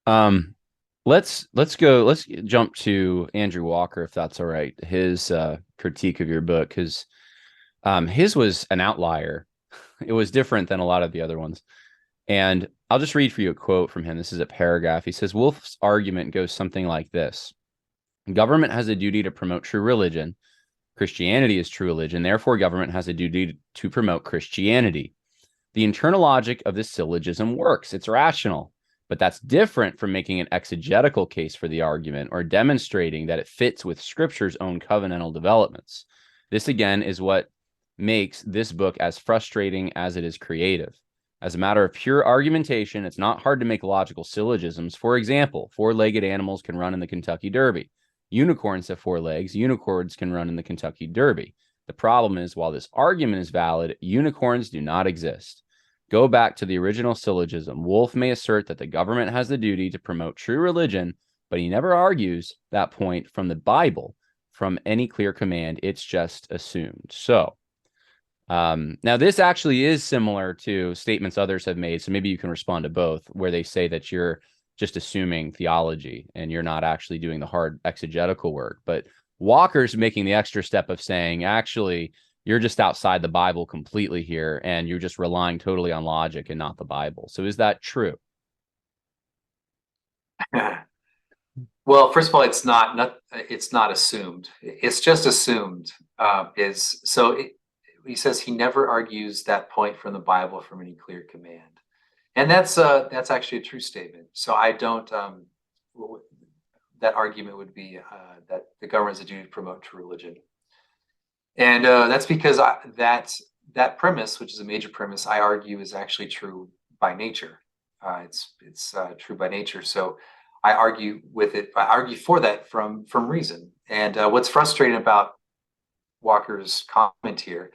Um, let's jump to Andrew Walker, if that's all right. His critique of your book, because his was an outlier. It was different than a lot of the other ones. And I'll just read for you a quote from him. This is a paragraph. He says, Wolfe's argument goes something like this: government has a duty to promote true religion. Christianity is true religion. Therefore, government has a duty to promote Christianity. The internal logic of this syllogism works. It's rational. But that's different from making an exegetical case for the argument or demonstrating that it fits with Scripture's own covenantal developments. This, again, is what makes this book as frustrating as it is creative. As a matter of pure argumentation, it's not hard to make logical syllogisms. For example, four-legged animals can run in the Kentucky Derby. Unicorns have four legs. Unicorns can run in the Kentucky Derby. The problem is, while this argument is valid, unicorns do not exist. Go back to the original syllogism. Wolfe may assert that the government has the duty to promote true religion, but he never argues that point from the Bible, from any clear command. It's just assumed. So now this actually is similar to statements others have made. So maybe you can respond to both, where they say that you're just assuming theology and you're not actually doing the hard exegetical work. But Walker's making the extra step of saying, actually, you're just outside the Bible completely here, and you're just relying totally on logic and not the Bible. So is that true? Well, first of all, it's not assumed. It's just assumed. He says he never argues that point from the Bible from any clear command, and that's actually a true statement. So I don't. That argument would be that the government has a duty to promote true religion, and that's because that premise, which is a major premise, I argue is actually true by nature. It's true by nature. So I argue with it. I argue for that from reason. And what's frustrating about Walker's comment here,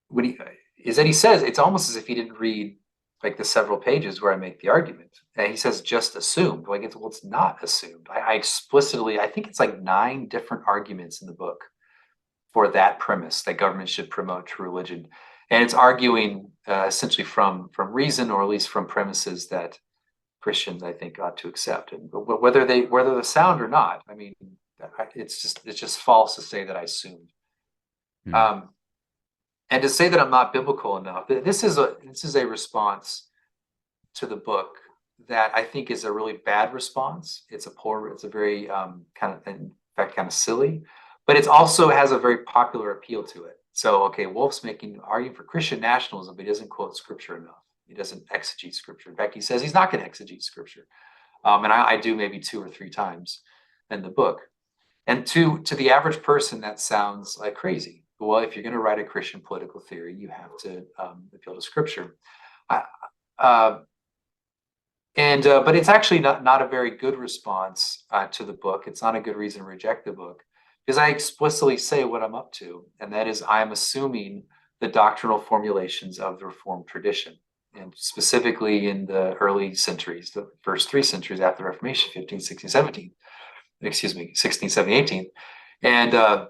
when is that he says it's almost as if he didn't read like the several pages where I make the argument. And he says just assumed. Like it's not assumed. I explicitly, I think it's like 9 different arguments in the book for that premise that government should promote true religion, and it's arguing essentially from reason, or at least from premises that Christians, I think, ought to accept, and whether they're sound or not. I mean, it's just false to say that I assumed, Hmm. um, and to say that I'm not biblical enough. This is a response to the book that I think is a really bad response. It's a very kind of, in fact, kind of silly, but it also has a very popular appeal to it. So, okay, Wolfe's arguing for Christian nationalism, but he doesn't quote scripture enough. He doesn't exegete scripture. In fact, he says he's not going to exegete scripture. And I do maybe 2 or 3 times in the book. And to the average person, that sounds like crazy. Well, if you're going to write a Christian political theory, you have to appeal to scripture. I, uh, but it's actually not a very good response to the book. It's not a good reason to reject the book, because I explicitly say what I'm up to, and that is I'm assuming the doctrinal formulations of the Reformed tradition, and specifically in the early centuries, the first 3 centuries after the Reformation, 15, 16, 17, excuse me, 16, 17, 18. And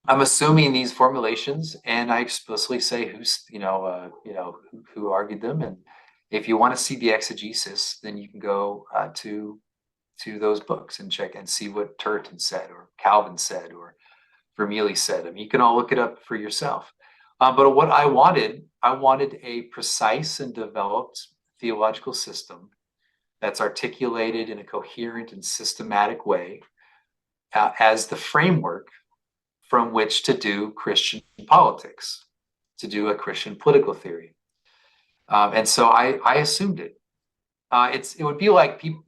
I'm assuming these formulations, and I explicitly say who argued them. And if you want to see the exegesis, then you can go to those books and check and see what Turretin said, or Calvin said, or Vermeulen said. I mean, you can all look it up for yourself. But what I wanted a precise and developed theological system that's articulated in a coherent and systematic way as the framework from which to do Christian politics, to do a Christian political theory. And so I assumed it. It would be like people,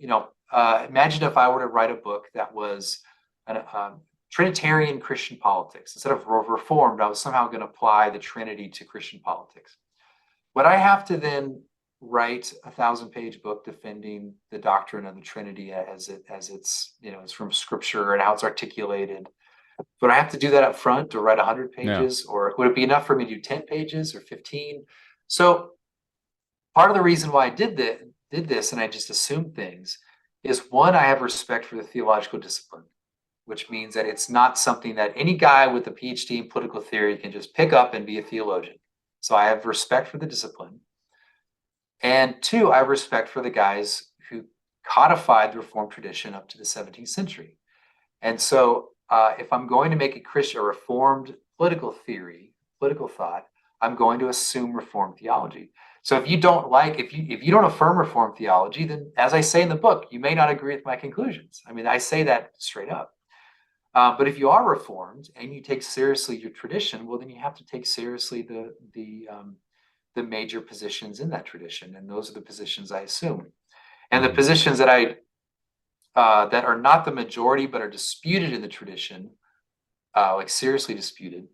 imagine if I were to write a book that was a Trinitarian Christian politics. Instead of Reformed, I was somehow going to apply the Trinity to Christian politics. Would I have to then write a 1,000-page book defending the doctrine of the Trinity as it's from Scripture and how it's articulated? Would I have to do that up front to write 100 pages, or would it be enough for me to do 10 pages or 15? So part of the reason why I did this and I just assumed things is, one, I have respect for the theological discipline, which means that it's not something that any guy with a PhD in political theory can just pick up and be a theologian. So I have respect for the discipline. And two, I have respect for the guys who codified the Reformed tradition up to the 17th century. And so if I'm going to make a Christian or Reformed political theory, political thought, I'm going to assume Reformed theology. So if you don't affirm Reformed theology, then, as I say in the book, you may not agree with my conclusions. I mean, I say that straight up. But if you are Reformed and you take seriously your tradition, well, then you have to take seriously the major positions in that tradition, and those are the positions I assume. And the positions that that are not the majority but are disputed in the tradition, like seriously disputed,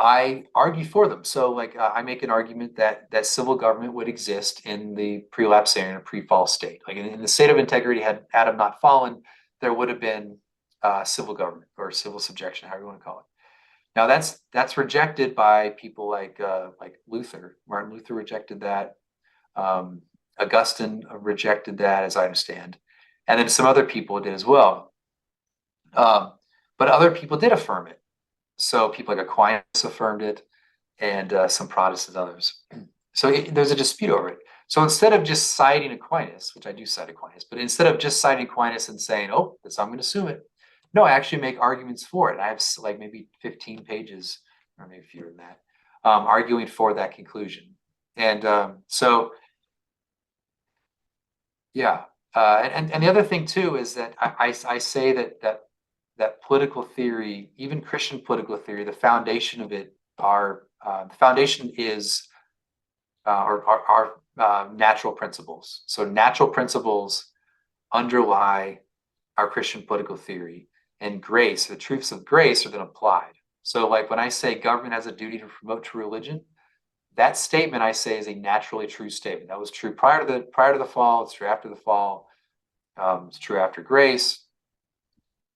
I argue for them. So, like, I make an argument that civil government would exist in the prelapsarian or pre-fall state. Like in the state of integrity, had Adam not fallen, there would have been civil government or civil subjection, however you want to call it. Now that's rejected by people like Luther. Martin Luther rejected that. Augustine rejected that, as I understand, and then some other people did as well. But other people did affirm it. So people like Aquinas affirmed it, and some Protestant others. So there's a dispute over it. So instead of just citing Aquinas, which I do cite Aquinas, but instead of just citing Aquinas and saying, "Oh, I'm going to assume it," no, I actually make arguments for it. I have like maybe 15 pages, or maybe fewer than that, arguing for that conclusion. And yeah. And the other thing too is that I say that political theory, even Christian political theory, the foundation of it the foundation is are natural principles. So natural principles underlie our Christian political theory, and grace, the truths of grace, are then applied. So, like when I say government has a duty to promote true religion, that statement, I say, is a naturally true statement. That was true prior to the fall. It's true after the fall. It's true after grace.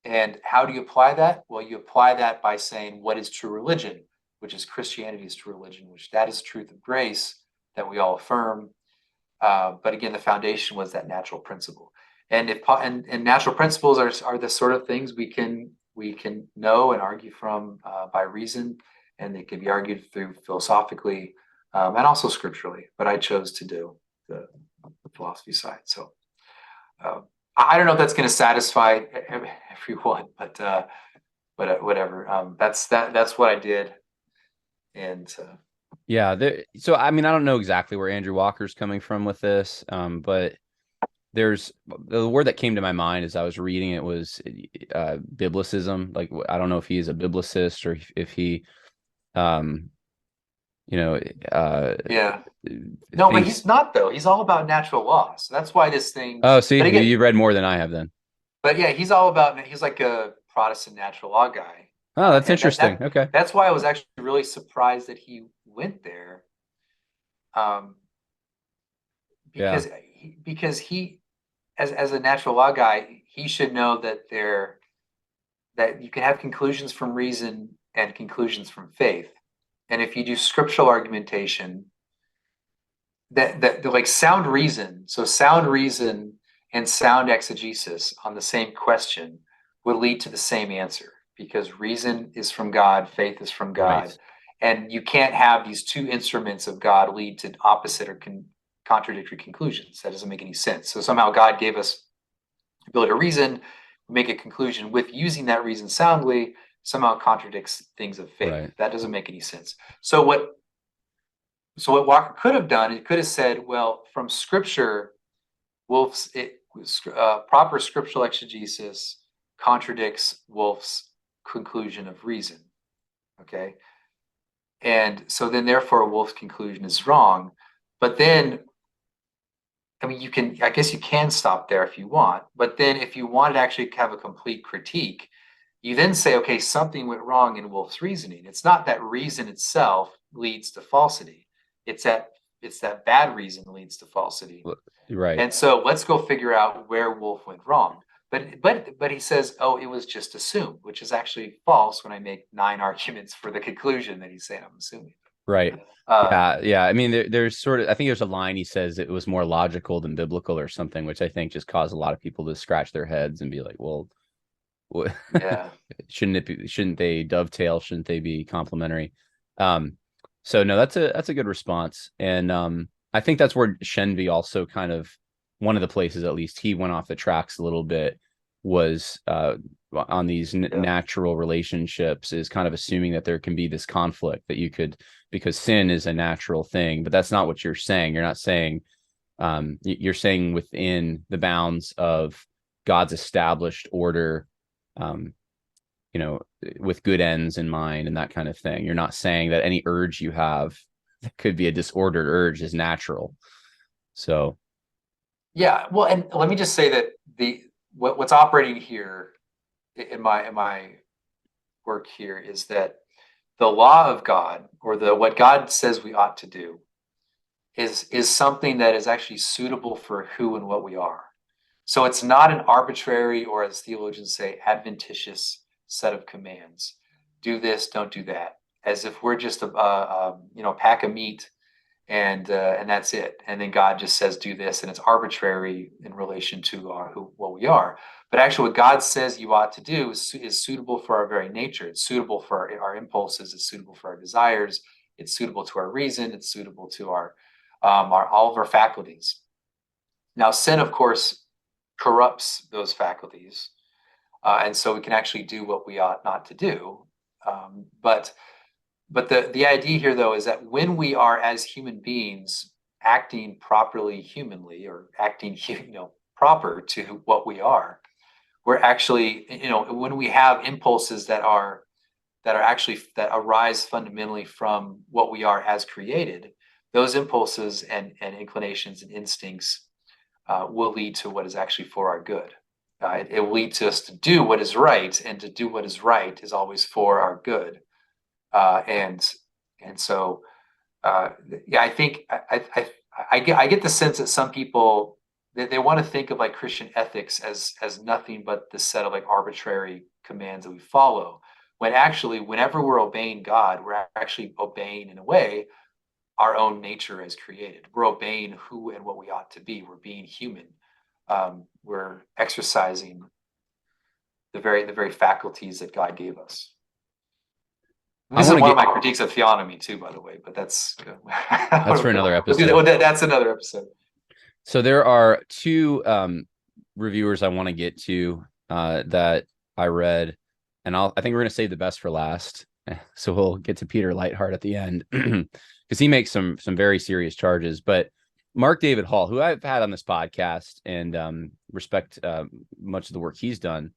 And how do you apply that? Well, you apply that by saying what is true religion, which is Christianity's true religion, which that is the truth of grace that we all affirm. But again, the foundation was that natural principle. And natural principles are the sort of things we can know and argue from by reason, and they can be argued through philosophically and also scripturally. But I chose to do the philosophy side. So I don't know if that's going to satisfy everyone, but whatever. That's what I did, and yeah. So I mean, I don't know exactly where Andrew Walker's coming from with this, but there's the word that came to my mind as I was reading it was biblicism. Like, I don't know if he is a biblicist or if he, um, you know, Yeah. No, but thinks. he's not though. He's all about natural law. So that's why this thing. Oh, see, But again, you read more than I have then. but yeah, he's all about. He's like a Protestant natural law guy, Oh, that's and interesting. Okay. that's why I was actually really surprised that he went there, um, Yeah. because he as a natural law guy, he should know that you can have conclusions from reason and conclusions from faith, and if you do scriptural argumentation, that like sound reason, so sound reason and sound exegesis on the same question would lead to the same answer because reason is from God, faith is from God, Right. and you can't have these two instruments of God lead to opposite or contradictory conclusions. That doesn't make any sense. So somehow God gave us the ability to reason, make a conclusion with using that reason soundly, somehow contradicts things of faith. Right. That doesn't make any sense. So what Walker could have done, it could have said, well, from Scripture, proper scriptural exegesis contradicts Wolfe's conclusion of reason. Okay, and so then therefore Wolfe's conclusion is wrong. But then, I mean, I guess you can stop there if you want. But then, if you wanted to actually have a complete critique, you then say, okay, something went wrong in Wolfe's reasoning. It's not that reason itself leads to falsity. It's that it's that bad reason leads to falsity. Right. And so let's go figure out where Wolfe went wrong. But he says, oh, it was just assumed, which is actually false when I make 9 arguments for the conclusion that he's saying I'm assuming. Right. Uh, Yeah. Yeah. I mean, there's sort of, I think there's a line he says it was more logical than biblical or something, which I think just caused a lot of people to scratch their heads and be like, well, what, yeah, shouldn't they dovetail? Shouldn't they be complementary? Um, so no, that's a good response. And I think that's where Shenvi also kind of, one of the places at least he went off the tracks a little bit was on these yeah, natural relationships, is kind of assuming that there can be this conflict that you could, because sin is a natural thing, but that's not what you're saying. You're not saying, you're saying within the bounds of God's established order, um, with good ends in mind and that kind of thing. You're not saying that any urge you have that could be a disordered urge is natural. So, yeah. Well, and let me just say that what's operating here in my work here is that the law of God, or the what God says we ought to do, is something that is actually suitable for who and what we are. So it's not an arbitrary, or as theologians say, adventitious set of commands. Do this, don't do that, as if we're just a pack of meat, and that's it. And then God just says do this, and it's arbitrary in relation to what we are. But actually, what God says you ought to do is suitable for our very nature. It's suitable for our impulses. It's suitable for our desires. It's suitable to our reason. It's suitable to our all of our faculties. Now, sin, of course, corrupts those faculties, and so we can actually do what we ought not to do. But the idea here, though, is that when we are as human beings acting properly humanly, or acting proper to what we are, we're actually, when we have impulses that arise fundamentally from what we are as created, those impulses and inclinations and instincts will lead to what is actually for our good. It will lead to us to do what is right, and to do what is right is always for our good. And so, yeah, I think I get the sense that some people, they want to think of like Christian ethics as nothing but this set of like arbitrary commands that we follow, when actually, whenever we're obeying God, we're actually obeying, in a way, our own nature as created. We're obeying who and what we ought to be. We're being human. We're exercising the very faculties that God gave us. And I this is want to one of get, my critiques of theonomy too, by the way. But that's that's for another episode. that's another episode. So there are two reviewers I want to get to that I read, and I think we're going to save the best for last. So we'll get to Peter Lightheart at the end because he makes some very serious charges. But Mark David Hall, who I've had on this podcast and respect much of the work he's done,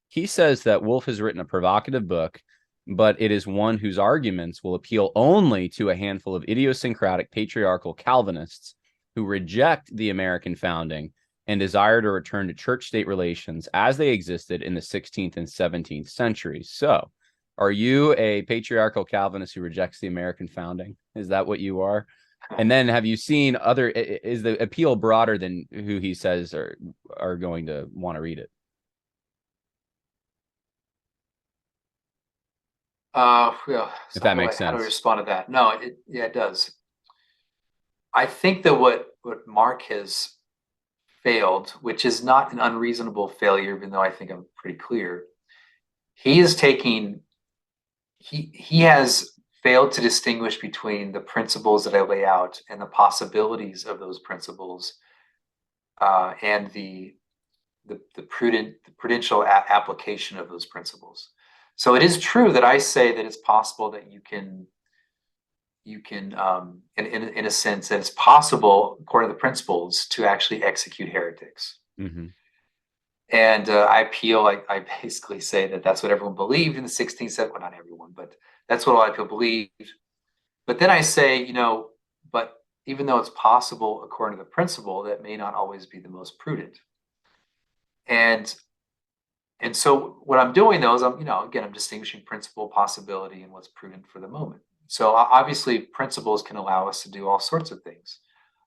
he says that Wolfe has written a provocative book, but it is one whose arguments will appeal only to a handful of idiosyncratic patriarchal Calvinists who reject the American founding and desire to return to church-state relations as they existed in the 16th and 17th centuries. So, are you a patriarchal Calvinist who rejects the American founding? Is that what you are? And then have you seen other, is the appeal broader than who he says are going to want to read it? Yeah. If So that makes how do I sense. respond to that? No, it does. I think that what Mark has failed, which is not an unreasonable failure, even though I think I'm pretty clear, he is taking he has failed to distinguish between the principles that I lay out and the possibilities of those principles, and the prudential application of those principles. So it is true that I say that it's possible that in a sense, that it's possible, according to the principles, to actually execute heretics. Mm-hmm. And I basically say that that's what everyone believed in the 16th century. Well, not everyone, but that's what a lot of people believed. But then I say, but even though it's possible according to the principle, that may not always be the most prudent. And and so what I'm doing though is I'm distinguishing principle, possibility, and what's prudent for the moment. So obviously principles can allow us to do all sorts of things,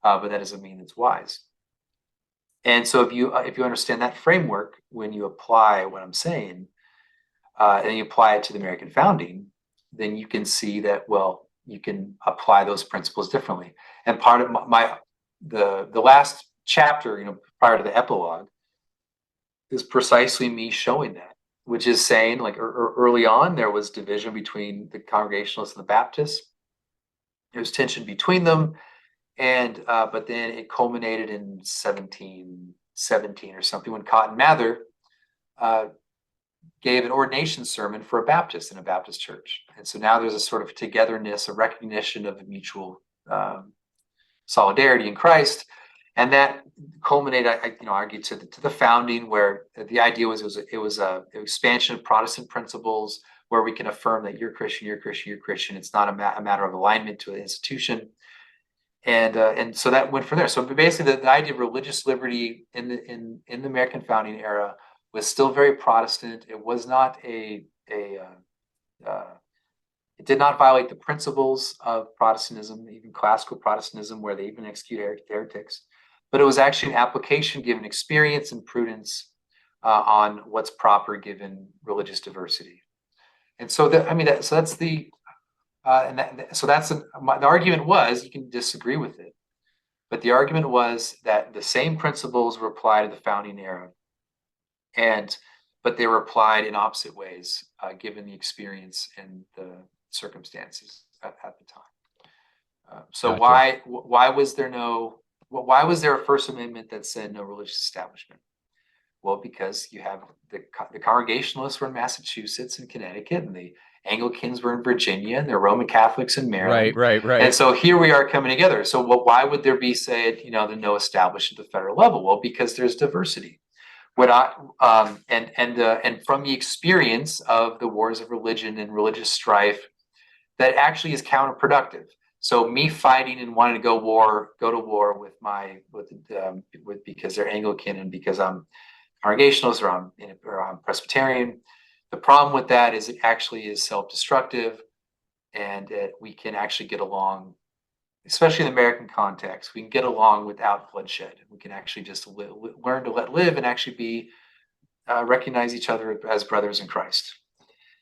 but that doesn't mean it's wise. And so if you understand that framework, when you apply what I'm saying, and you apply it to the American founding, then you can see that, well, you can apply those principles differently. And part of the last chapter, prior to the epilogue, is precisely me showing that, which is saying, like, early on there was division between the Congregationalists and the Baptists. There's tension between them, and but then it culminated in 1717 or something when Cotton Mather uh, gave an ordination sermon for a Baptist in a Baptist church. And so now there's a sort of togetherness, a recognition of a mutual solidarity in Christ. And that culminated, I argued to the founding, where the idea was it was an expansion of Protestant principles, where we can affirm that you're Christian, you're Christian, you're Christian. It's not a matter of alignment to an institution. And so that went from there. So basically, the idea of religious liberty in the American founding era was still very Protestant. It was not it did not violate the principles of Protestantism, even classical Protestantism, where they even execute heretics. But it was actually an application given experience and prudence on what's proper given religious diversity. And so that's the the argument was, you can disagree with it, but the argument was that the same principles were applied to the founding era, but they were applied in opposite ways, given the experience and the circumstances at the time. So Gotcha. why was there a First Amendment that said no religious establishment? Well, because you have the Congregationalists were in Massachusetts and Connecticut, and the Anglicans were in Virginia, and the Roman Catholics in Maryland. And so here we are coming together. So why would there be, say, the no establishment at the federal level? Well, because there's diversity. And from the experience of the wars of religion and religious strife, that actually is counterproductive. So me fighting and wanting to go to war with because they're Anglican and because I'm Congregationalist or I'm Presbyterian. The problem with that is it actually is self-destructive, and we can actually get along, especially in the American context. We can get along without bloodshed. We can actually just learn to live and actually recognize each other as brothers in Christ.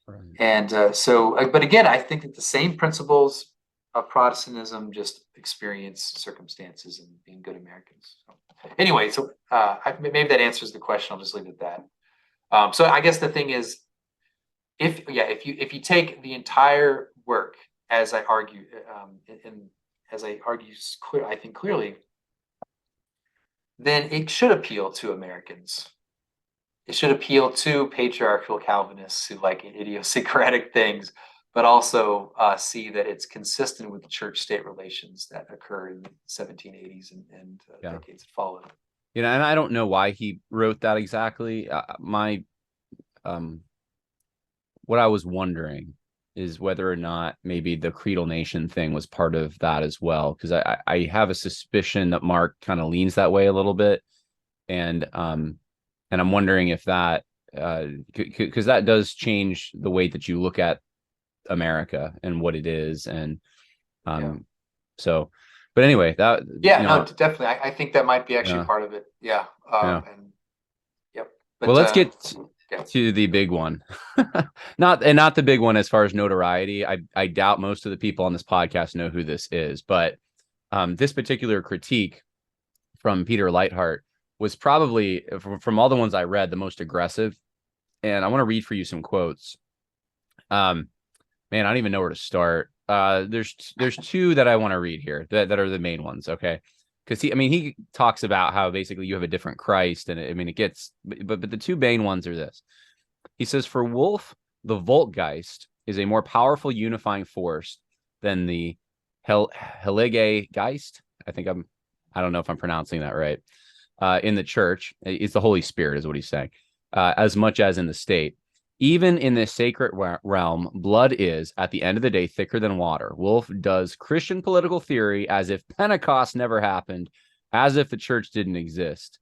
Right. And but again, I think that the same principles of Protestantism just experience circumstances and being good Americans. So, anyway, maybe that answers the question. I'll just leave it at that. So I guess the thing is, if you take the entire work as I argue, I think clearly, then it should appeal to Americans. It should appeal to patriarchal Calvinists who like idiosyncratic things, but also see that it's consistent with the church-state relations that occur in the 1780s and Yeah. decades that followed. And I don't know why he wrote that exactly. What I was wondering is whether or not maybe the creedal nation thing was part of that as well, because I have a suspicion that Mark kind of leans that way a little bit, and I'm wondering if that because that does change the way that you look at America and what it is, and Yeah. so, but anyway, that Yeah, no, definitely. I think that might be actually yeah, part of it. Yeah. yeah. And yep. Well, But let's get yeah. to the big one. Not the big one as far as notoriety. I doubt most of the people on this podcast know who this is, but this particular critique from Peter Leithart was probably from all the ones I read the most aggressive. And I want to read for you some quotes. Man, I don't even know where to start. There's two that I want to read here that are the main ones, okay? Because he talks about how basically you have a different Christ, and it gets, but the two main ones are this. He says, for Wolfe, the Volkgeist is a more powerful unifying force than the Heilige Geist. I don't know if I'm pronouncing that right. In the church, it's the Holy Spirit, is what he's saying, as much as in the state. Even in this sacred realm, blood is, at the end of the day, thicker than water. Wolfe does Christian political theory as if Pentecost never happened, as if the church didn't exist.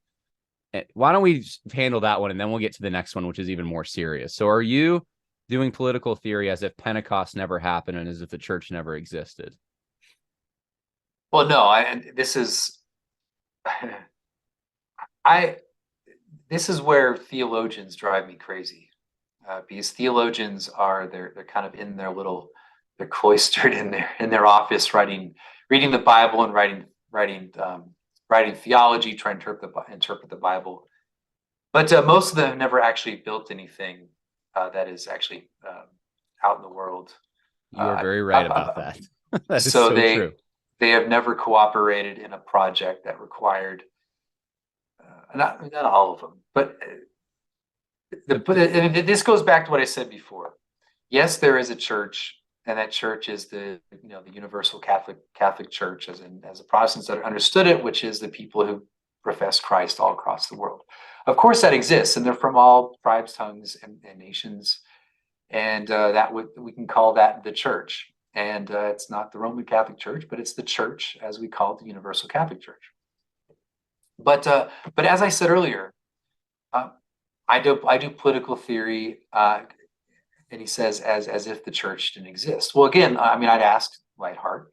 Why don't we handle that one, and then we'll get to the next one, which is even more serious. So are you doing political theory as if Pentecost never happened and as if the church never existed? Well, no, and this is I this is where theologians drive me crazy. Because theologians they're kind of in their little they're cloistered in their office reading the Bible and writing theology, trying to interpret the Bible. But most of them have never actually built anything that is actually out in the world. You are very right about that. That is So so true. they have never cooperated in a project that required not all of them, but this goes back to what I said before. Yes, there is a church, and that church is the universal Catholic Church, as the Protestants that understood it, which is the people who profess Christ all across the world. Of course, that exists, and they're from all tribes, tongues, and nations, and we can call that the church. And it's not the Roman Catholic Church, but it's the church, as we call it, the Universal Catholic Church. But as I said earlier, I do political theory, and he says as if the church didn't exist. Well, again, I'd ask Leithart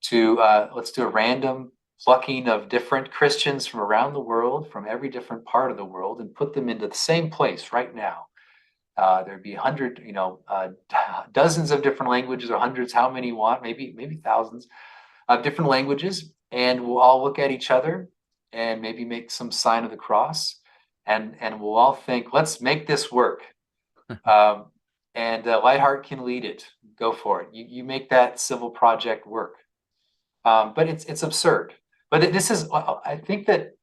to let's do a random plucking of different Christians from around the world, from every different part of the world, and put them into the same place right now. There'd be 100, dozens of different languages, or hundreds, how many you want, maybe thousands of different languages, and we'll all look at each other and maybe make some sign of the cross, and we'll all think, let's make this work. And Leithart can lead it. Go for it. You make that civil project work. But it's absurd. But this is, I think that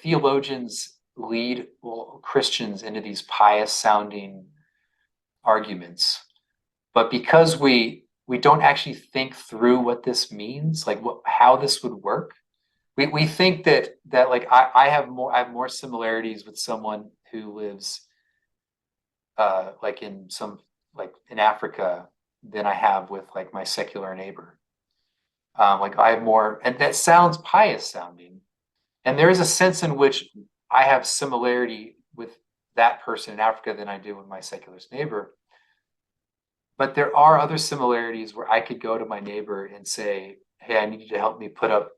theologians lead Christians into these pious sounding arguments, but because we don't actually think through what this means, like how this would work. We think that like I have more similarities with someone who lives like in Africa than I have with like my secular neighbor. Like I have more, and that sounds pious sounding. And there is a sense in which I have similarity with that person in Africa than I do with my secular neighbor. But there are other similarities where I could go to my neighbor and say, "Hey, I need you to help me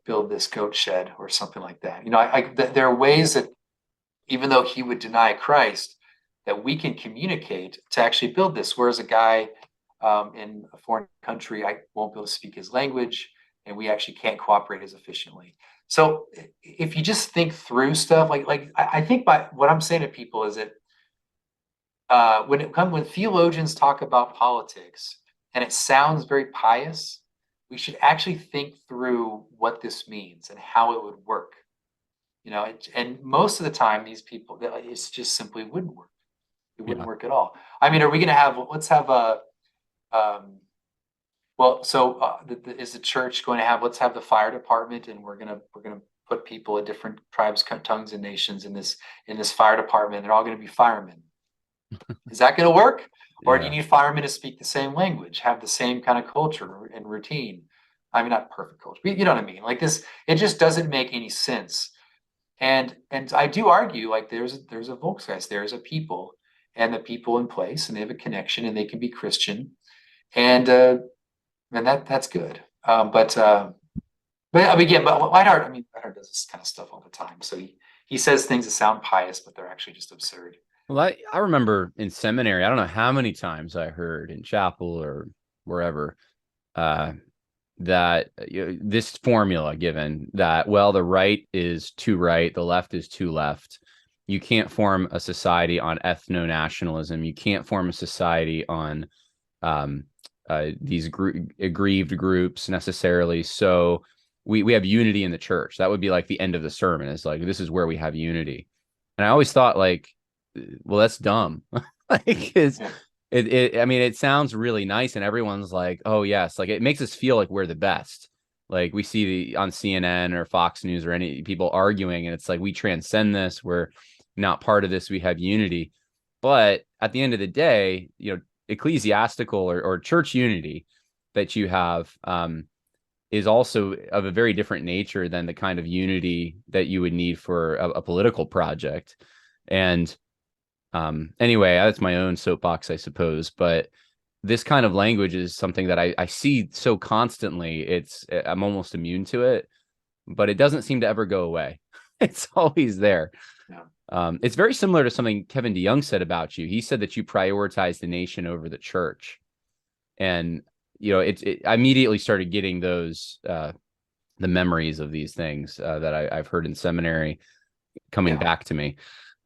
build this goat shed," or something like that. There are ways that, even though he would deny Christ, that we can communicate to actually build this. Whereas a guy in a foreign country, I won't be able to speak his language, and we actually can't cooperate as efficiently. So if you just think through stuff, I think by what I'm saying to people is that when theologians talk about politics and it sounds very pious, we should actually think through what this means and how it would work. And most of the time, these people, it just simply wouldn't work. It wouldn't Yeah. work at all. I mean, are we going to have, let's have a, well, so is the church going to have, let's have the fire department, and we're gonna put people of different tribes, tongues, and nations in this fire department. They're all going to be firemen. Is that going to work? Or do you Yeah. need firemen to speak the same language, have the same kind of culture and routine? I mean, not perfect culture, but you know what I mean? Like this, it just doesn't make any sense. And I do argue, like there's a Volksgeist, there's a people, and the people in place, and they have a connection, and they can be Christian, and that's good. But I mean, again, but Whiteheart does this kind of stuff all the time. So he says things that sound pious, but they're actually just absurd. Well, I remember in seminary, I don't know how many times I heard in chapel or wherever, uh, that this formula given that, well, the right is too right, the left is too left. You can't form a society on ethno-nationalism. You can't form a society on um, these aggrieved groups necessarily. So we have unity in the church. That would be like the end of the sermon. It's like, this is where we have unity. And I always thought, like, well, that's dumb. Like, Yeah. I mean, it sounds really nice, and everyone's like, oh yes, like it makes us feel like we're the best. Like we see on CNN or Fox News or any people arguing, and it's like, we transcend this. We're not part of this. We have unity. But at the end of the day, ecclesiastical or church unity that you have is also of a very different nature than the kind of unity that you would need for a political project. And anyway, that's my own soapbox, I suppose. But this kind of language is something that I see so constantly. I'm almost immune to it, but it doesn't seem to ever go away. It's always there. Yeah. It's very similar to something Kevin DeYoung said about you. He said that you prioritize the nation over the church. And, I immediately started getting those, the memories of these things that I've heard in seminary coming Yeah. back to me.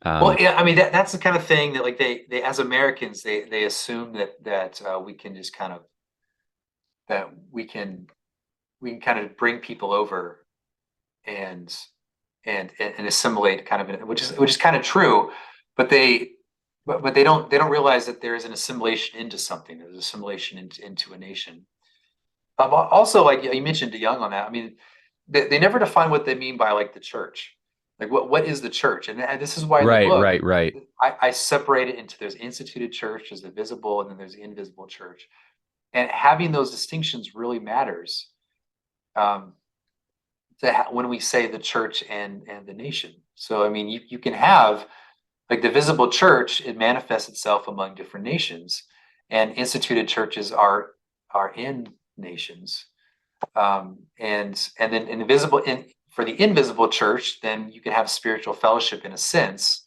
Well, yeah, I mean that's the kind of thing that like they as Americans they assume that we can just kind of that we can kind of bring people over and and assimilate kind of which is kind of true, but but they don't realize that there is an assimilation into something. There's assimilation into a nation. Also, like you mentioned DeYoung on that. I mean, they never define what they mean by like the church. Like what is the church? And this is why in the Right, book right, right. I separate it into there's instituted church, there's the visible, and then there's the invisible church. And having those distinctions really matters um, when we say the church and the nation. So I mean, you can have like the visible church, it manifests itself among different nations, and instituted churches are in nations. And then invisible in for the invisible church, then you can have spiritual fellowship in a sense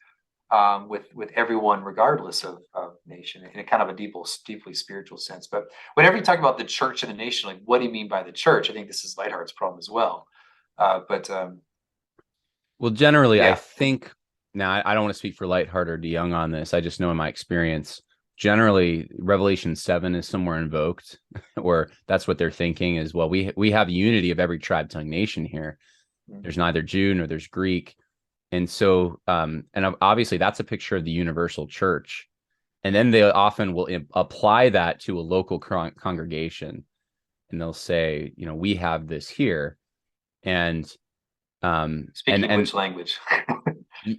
with everyone, regardless of nation, in a kind of a deeply spiritual sense. But whenever you talk about the church and the nation, like what do you mean by the church? I think this is Lightheart's problem as well. But Well, generally, I yeah, think now I don't want to speak for Lightheart or DeYoung on this. I just know in my experience, generally, Revelation 7 is somewhere invoked, or that's what they're thinking is, well, we have unity of every tribe, tongue, nation here. There's neither Jew nor there's Greek. And so, and obviously, that's a picture of the universal church. And then they often will apply that to a local congregation, and they'll say, we have this here. And speaking and which language?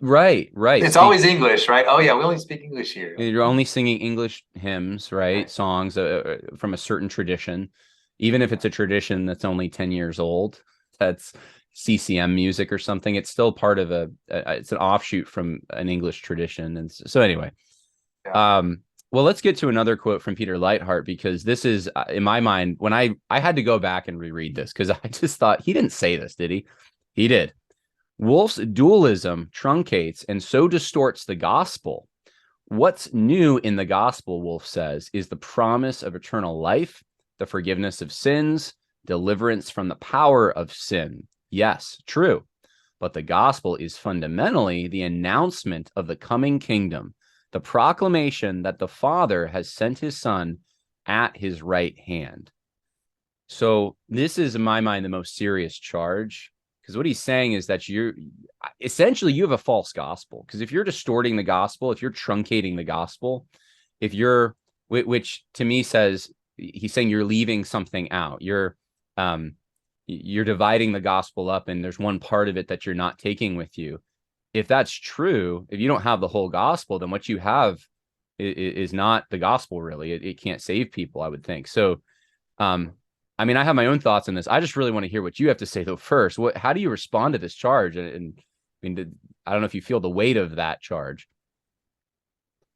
right. It's always English, right? Oh yeah, we only speak English here. You're only singing English hymns, right? Right. Songs from a certain tradition, even if Yeah. it's a tradition that's only 10 years old, that's CCM music or something. It's still part of it's an offshoot from an English tradition. And so anyway, Yeah. um, well, let's get to another quote from Peter Lightheart, because this is, in my mind, when I had to go back and reread this, because I just thought, he didn't say this, did he? He did. Wolfe's dualism truncates and so distorts the gospel. What's new in the gospel, Wolfe says, is the promise of eternal life, the forgiveness of sins, deliverance from the power of sin. Yes, true. But the gospel is fundamentally the announcement of the coming kingdom, the proclamation that the Father has sent his Son at his right hand. So this is, in my mind, the most serious charge, Because what he's saying is that you're essentially you have a false gospel. Because if you're distorting the gospel, if you're truncating the gospel, if you're, which to me says, he's saying you're leaving something out. You're dividing the gospel up, and there's one part of it that you're not taking with you. If that's true, if you don't have the whole gospel, then what you have is not the gospel, really. It can't save people, I would think. So, I mean, I have my own thoughts on this. I just really want to hear what you have to say, though, first. How do you respond to this charge? And I mean, I don't know if you feel the weight of that charge.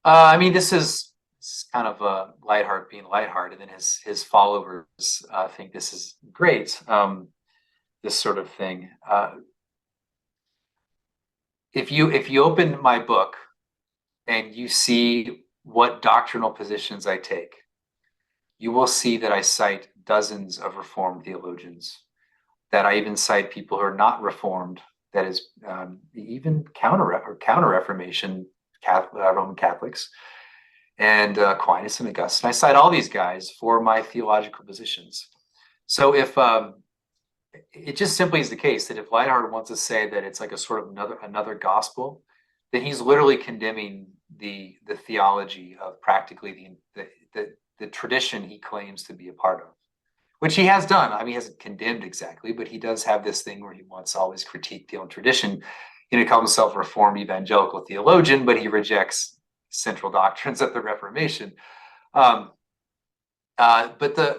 I mean, this is kind of a Lightheart being Lightheart, and then his followers think this is great. This sort of thing. If you open my book and you see what doctrinal positions I take, you will see that I cite dozens of Reformed theologians, that I even cite people who are not Reformed, that is, even counter-Reformation Roman Catholics, and Aquinas and Augustine. I cite all these guys for my theological positions. So if it just simply is the case that if Lightheart wants to say that it's like a sort of another gospel, then he's literally condemning the theology of practically the tradition he claims to be a part of, which he has done. I mean, he hasn't condemned exactly, but he does have this thing where he wants to always critique the own tradition. He calls himself a Reformed evangelical theologian, but he rejects central doctrines of the Reformation. But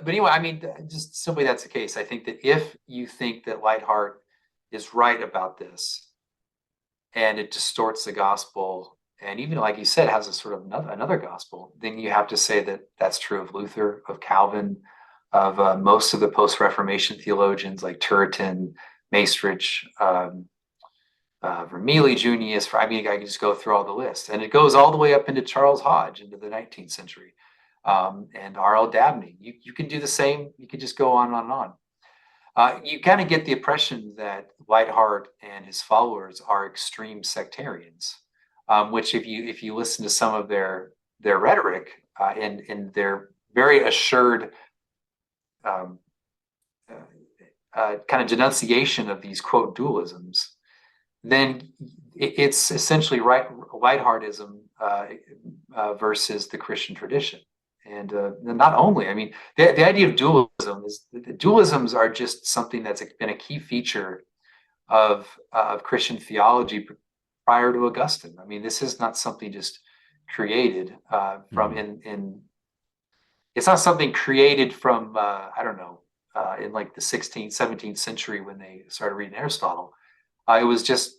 anyway, I mean, just simply that's the case. I think that if you think that Lightheart is right about this, and it distorts the gospel, and even like you said, has a sort of another gospel, then you have to say that that's true of Luther, of Calvin, of most of the post-Reformation theologians like Turretin, Maestrich, Vermigli, Junius. I mean, I can just go through all the list, and it goes all the way up into Charles Hodge into the 19th century, and R.L. Dabney. You can do the same. You can just go on and on. You kind of get the impression that Lightheart and his followers are extreme sectarians, which if you listen to some of their rhetoric and their very assured kind of denunciation of these quote dualisms, then it's essentially Lightheartism versus the Christian tradition. And not only, I mean, the idea of dualism is the dualisms are just something that's been a key feature of Christian theology prior to Augustine. I mean, this is not something just created from in. It's not something created from I don't know in like the 16th, 17th century when they started reading Aristotle. It was just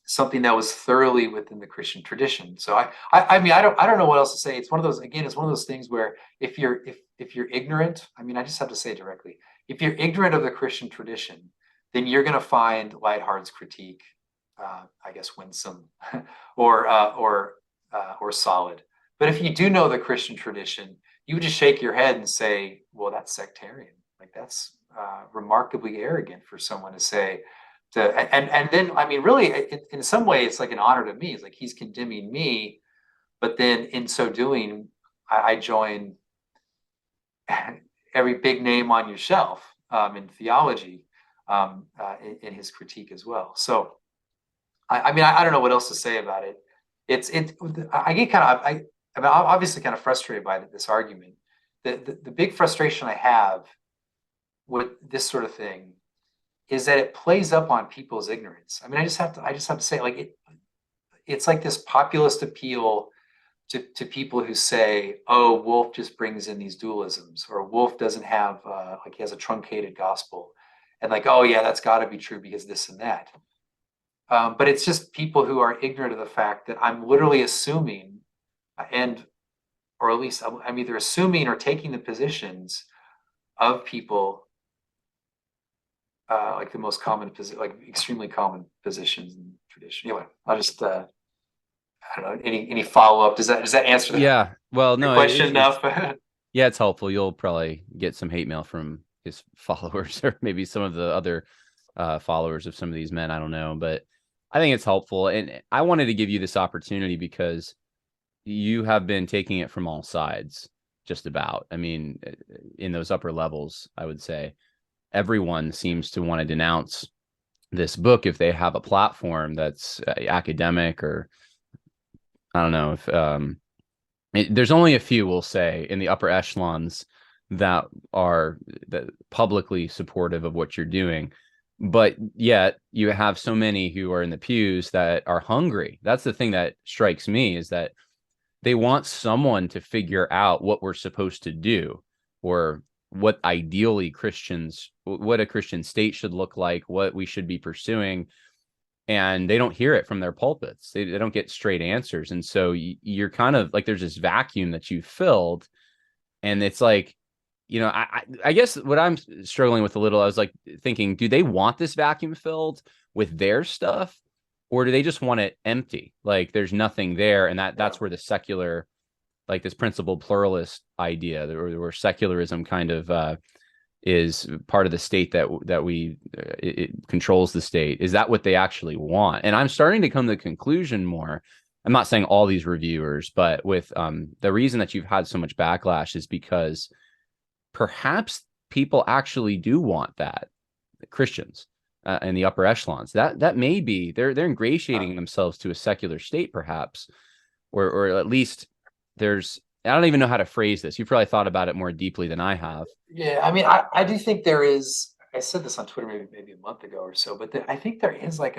something that was thoroughly within the Christian tradition. So I mean, I don't know what else to say. It's one of those, again, it's one of those things where if you're ignorant, I mean, I just have to say it directly. If you're ignorant of the Christian tradition, then you're going to find Lightheart's critique, I guess, winsome or solid. But if you do know the Christian tradition, you would just shake your head and say, well, that's sectarian. Like that's remarkably arrogant for someone to say. And then, I mean, really, in some way, it's like an honor to me. It's like he's condemning me, but then in so doing, I join every big name on your shelf in theology in his critique as well. So, I mean, I don't know what else to say about it. I get kind of, I'm obviously kind of frustrated by this argument. The big frustration I have with this sort of thing is that it plays up on people's ignorance. I mean, I just have to say, like, it's like this populist appeal to people who say, oh, Wolfe just brings in these dualisms, or Wolfe doesn't have, like, he has a truncated gospel. And like, oh yeah, that's gotta be true because this and that. But it's just people who are ignorant of the fact that I'm literally assuming, or at least I'm either assuming or taking the positions of people like the most common like extremely common positions in tradition. Anyway, I'll just I don't know, any follow up. Does that answer Yeah. Well, the no, question enough? yeah, it's helpful. You'll probably get some hate mail from his followers or maybe some of the other followers of some of these men. I don't know, but I think it's helpful. And I wanted to give you this opportunity because you have been taking it from all sides, just about. I mean, in those upper levels, I would say everyone seems to want to denounce this book if they have a platform that's academic, or I don't know if there's only a few, we'll say, in the upper echelons that are publicly supportive of what you're doing. But yet you have so many who are in the pews that are hungry. That's the thing that strikes me, is that they want someone to figure out what we're supposed to do, or what ideally what a Christian state should look like, what we should be pursuing. And they don't hear it from their pulpits. They don't get straight answers. And so you're kind of like, there's this vacuum that you filled. And it's like, I guess what I'm struggling with a little, I was like thinking, do they want this vacuum filled with their stuff, or do they just want it empty? Like there's nothing there. And that's where the secular, like this principled pluralist idea, or secularism kind of is part of the state that it controls the state. Is that what they actually want? And I'm starting to come to the conclusion more. I'm not saying all these reviewers, but with the reason that you've had so much backlash is because perhaps people actually do want that. Christians in the upper echelons, that may be they're ingratiating themselves to a secular state, perhaps, or at least there's, I don't even know how to phrase this. You've probably thought about it more deeply than I have. Yeah, I mean, I do think there is. I said this on Twitter maybe a month ago or so, but I think there is like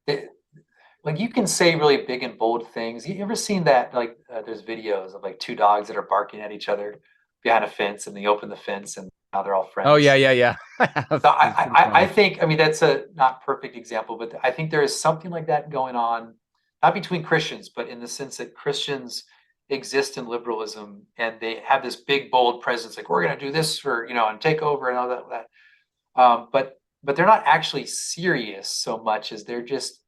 like you can say really big and bold things. You ever seen that? Like there's videos of like two dogs that are barking at each other behind a fence, and they open the fence, and now they're all Oh yeah, friends. yeah, yeah. So It's pretty I funny. think, I mean, that's a not perfect example, but I think there is something like that going on, not between Christians, but in the sense that Christians exist in liberalism and they have this big bold presence, like we're going to do this for, and take over and all that. But they're not actually serious so much as they're just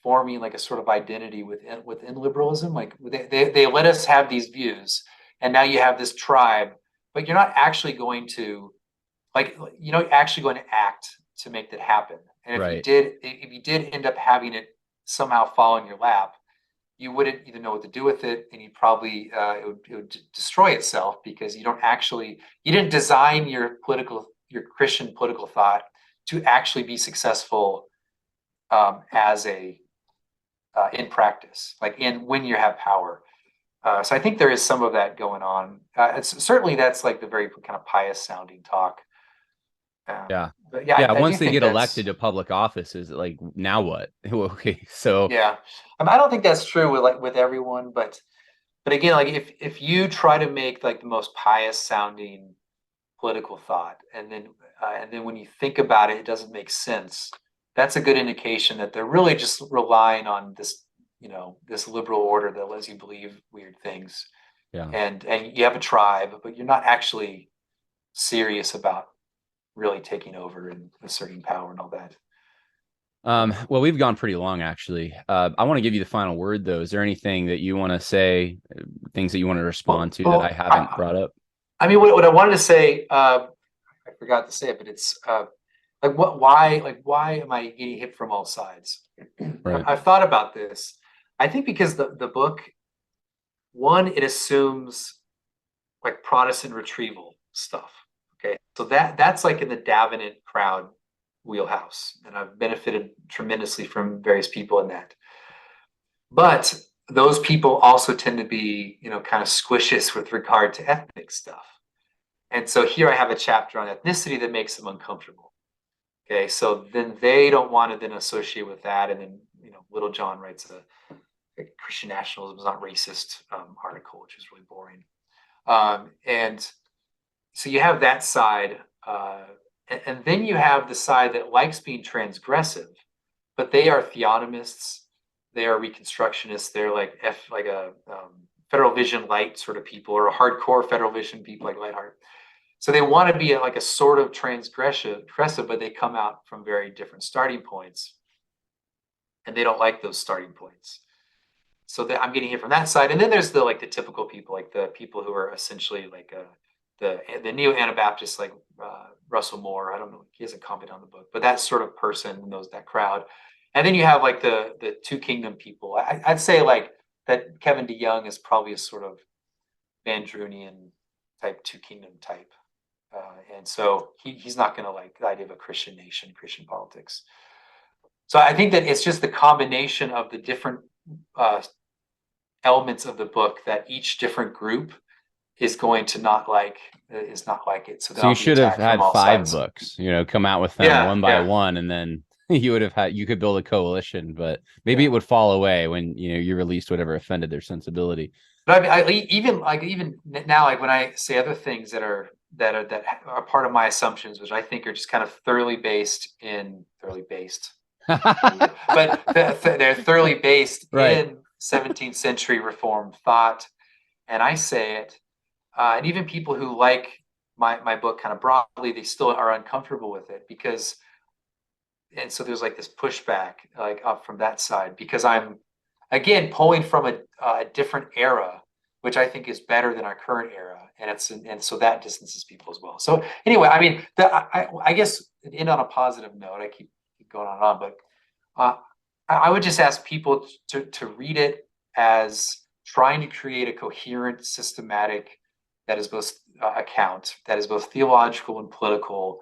forming like a sort of identity within liberalism. Like they let us have these views, and now you have this tribe, but you're not actually going to actually going to act to make that happen. And Right. if you did end up having it somehow fall in your lap, you wouldn't even know what to do with it, and you probably it would destroy itself, because you didn't design your Christian political thought to actually be successful as a in practice, like in when you have power. So I think there is some of that going on. It's certainly that's like the very kind of pious sounding talk. Yeah. But yeah, Yeah. I do Once they think get that's elected to public office, is it like, now what? Okay. So yeah. I don't think that's true with everyone, but again, like if you try to make like the most pious sounding political thought, and then when you think about it, it doesn't make sense. That's a good indication that they're really just relying on this liberal order that lets you believe weird things, yeah. and you have a tribe, but you're not actually serious about really taking over and asserting power and all that. Well, we've gone pretty long, actually. I want to give you the final word, though. Is there anything that you want to say, things that you want to respond to that I Well, haven't brought up? I mean, what I wanted to say, I forgot to say it, but it's why am I getting hit from all sides? Right. I've thought about this. I think because the book, one, it assumes like Protestant retrieval stuff. Okay, so that's like in the Davenant crowd wheelhouse, and I've benefited tremendously from various people in that. But those people also tend to be, kind of squishes with regard to ethnic stuff. And so here I have a chapter on ethnicity that makes them uncomfortable. Okay, so then they don't want to then associate with that. And then, Little John writes a Christian nationalism is not racist article, which is really boring. And so you have that side. And then you have the side that likes being transgressive, but they are theonomists. They are reconstructionists. They're like a Federal Vision light sort of people, or a hardcore Federal Vision people like Lightheart. So they want to be like a sort of transgressive, but they come out from very different starting points, and they don't like those starting points. So I'm getting it from that side, and then there's the typical people, like the people who are essentially like the neo Anabaptists, like Russell Moore. I don't know, he hasn't commented on the book, but that sort of person knows that crowd. And then you have like the Two Kingdom people. I'd say like that Kevin DeYoung is probably a sort of Van Drunian type, Two Kingdom type. And so he's not going to like the idea of a Christian nation, Christian politics. So I think that it's just the combination of the different elements of the book that each different group is going to not like it. So then So you I'll be should have attacked from had all 5 sides. books, come out with them Yeah, one by yeah, one, and then you could build a coalition, but maybe it yeah. would fall away when, you released whatever offended their sensibility. But I mean, even now, like when I say other things that are part of my assumptions, which I think are just kind of thoroughly based, but they're thoroughly based Right. in 17th century Reformed thought, and I say it, and even people who like my book kind of broadly, they still are uncomfortable with it because, and so there's like this pushback like up from that side because I'm again pulling from a different era, which I think is better than our current era, and so that distances people as well. So anyway, I mean, I guess to end on a positive note, I keep going on and on, but I would just ask people to read it as trying to create a coherent, systematic that is both account that is both theological and political,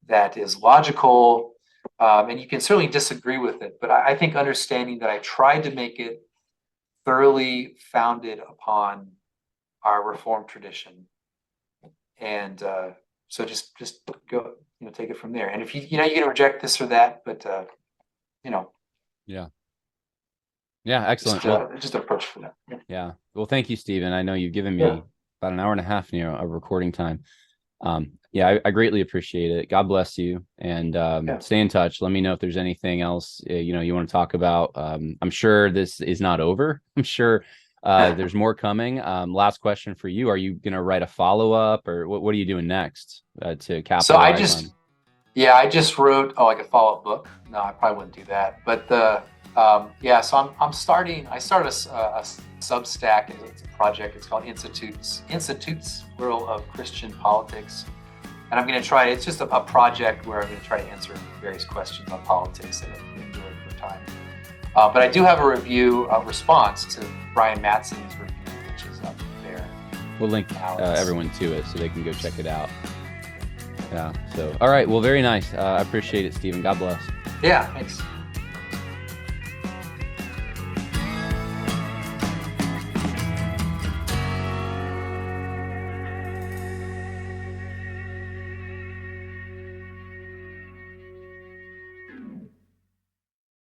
that is logical, and you can certainly disagree with it. But I think understanding that I tried to make it thoroughly founded upon our Reformed tradition, and so just go, take it from there. And if you can reject this or that, but you know, Yeah. Yeah. Excellent. Well, just approach for that. Yeah. yeah. Well, thank you, Stephen. I know you've given Yeah. me about an hour and a half, of recording time. Yeah, I greatly appreciate it. God bless you, and Yeah. stay in touch. Let me know if there's anything else, you want to talk about. I'm sure this is not over. I'm sure there's more coming. Last question for you. Are you going to write a follow-up, or what are you doing next to So capitalize on? I just wrote like a follow-up book. No, I probably wouldn't do that. But so I'm starting. I started a Substack. It's a project. It's called Institutes Plural of Christian Politics, and I'm going to try. It's just a project where I'm going to try to answer various questions on politics that have endured for time. But I do have a response to Brian Matson's review, which is up there. We'll link everyone to it so they can go check it out. Yeah. So, all right. Well, very nice. I appreciate it, Stephen. God bless. Yeah. Thanks.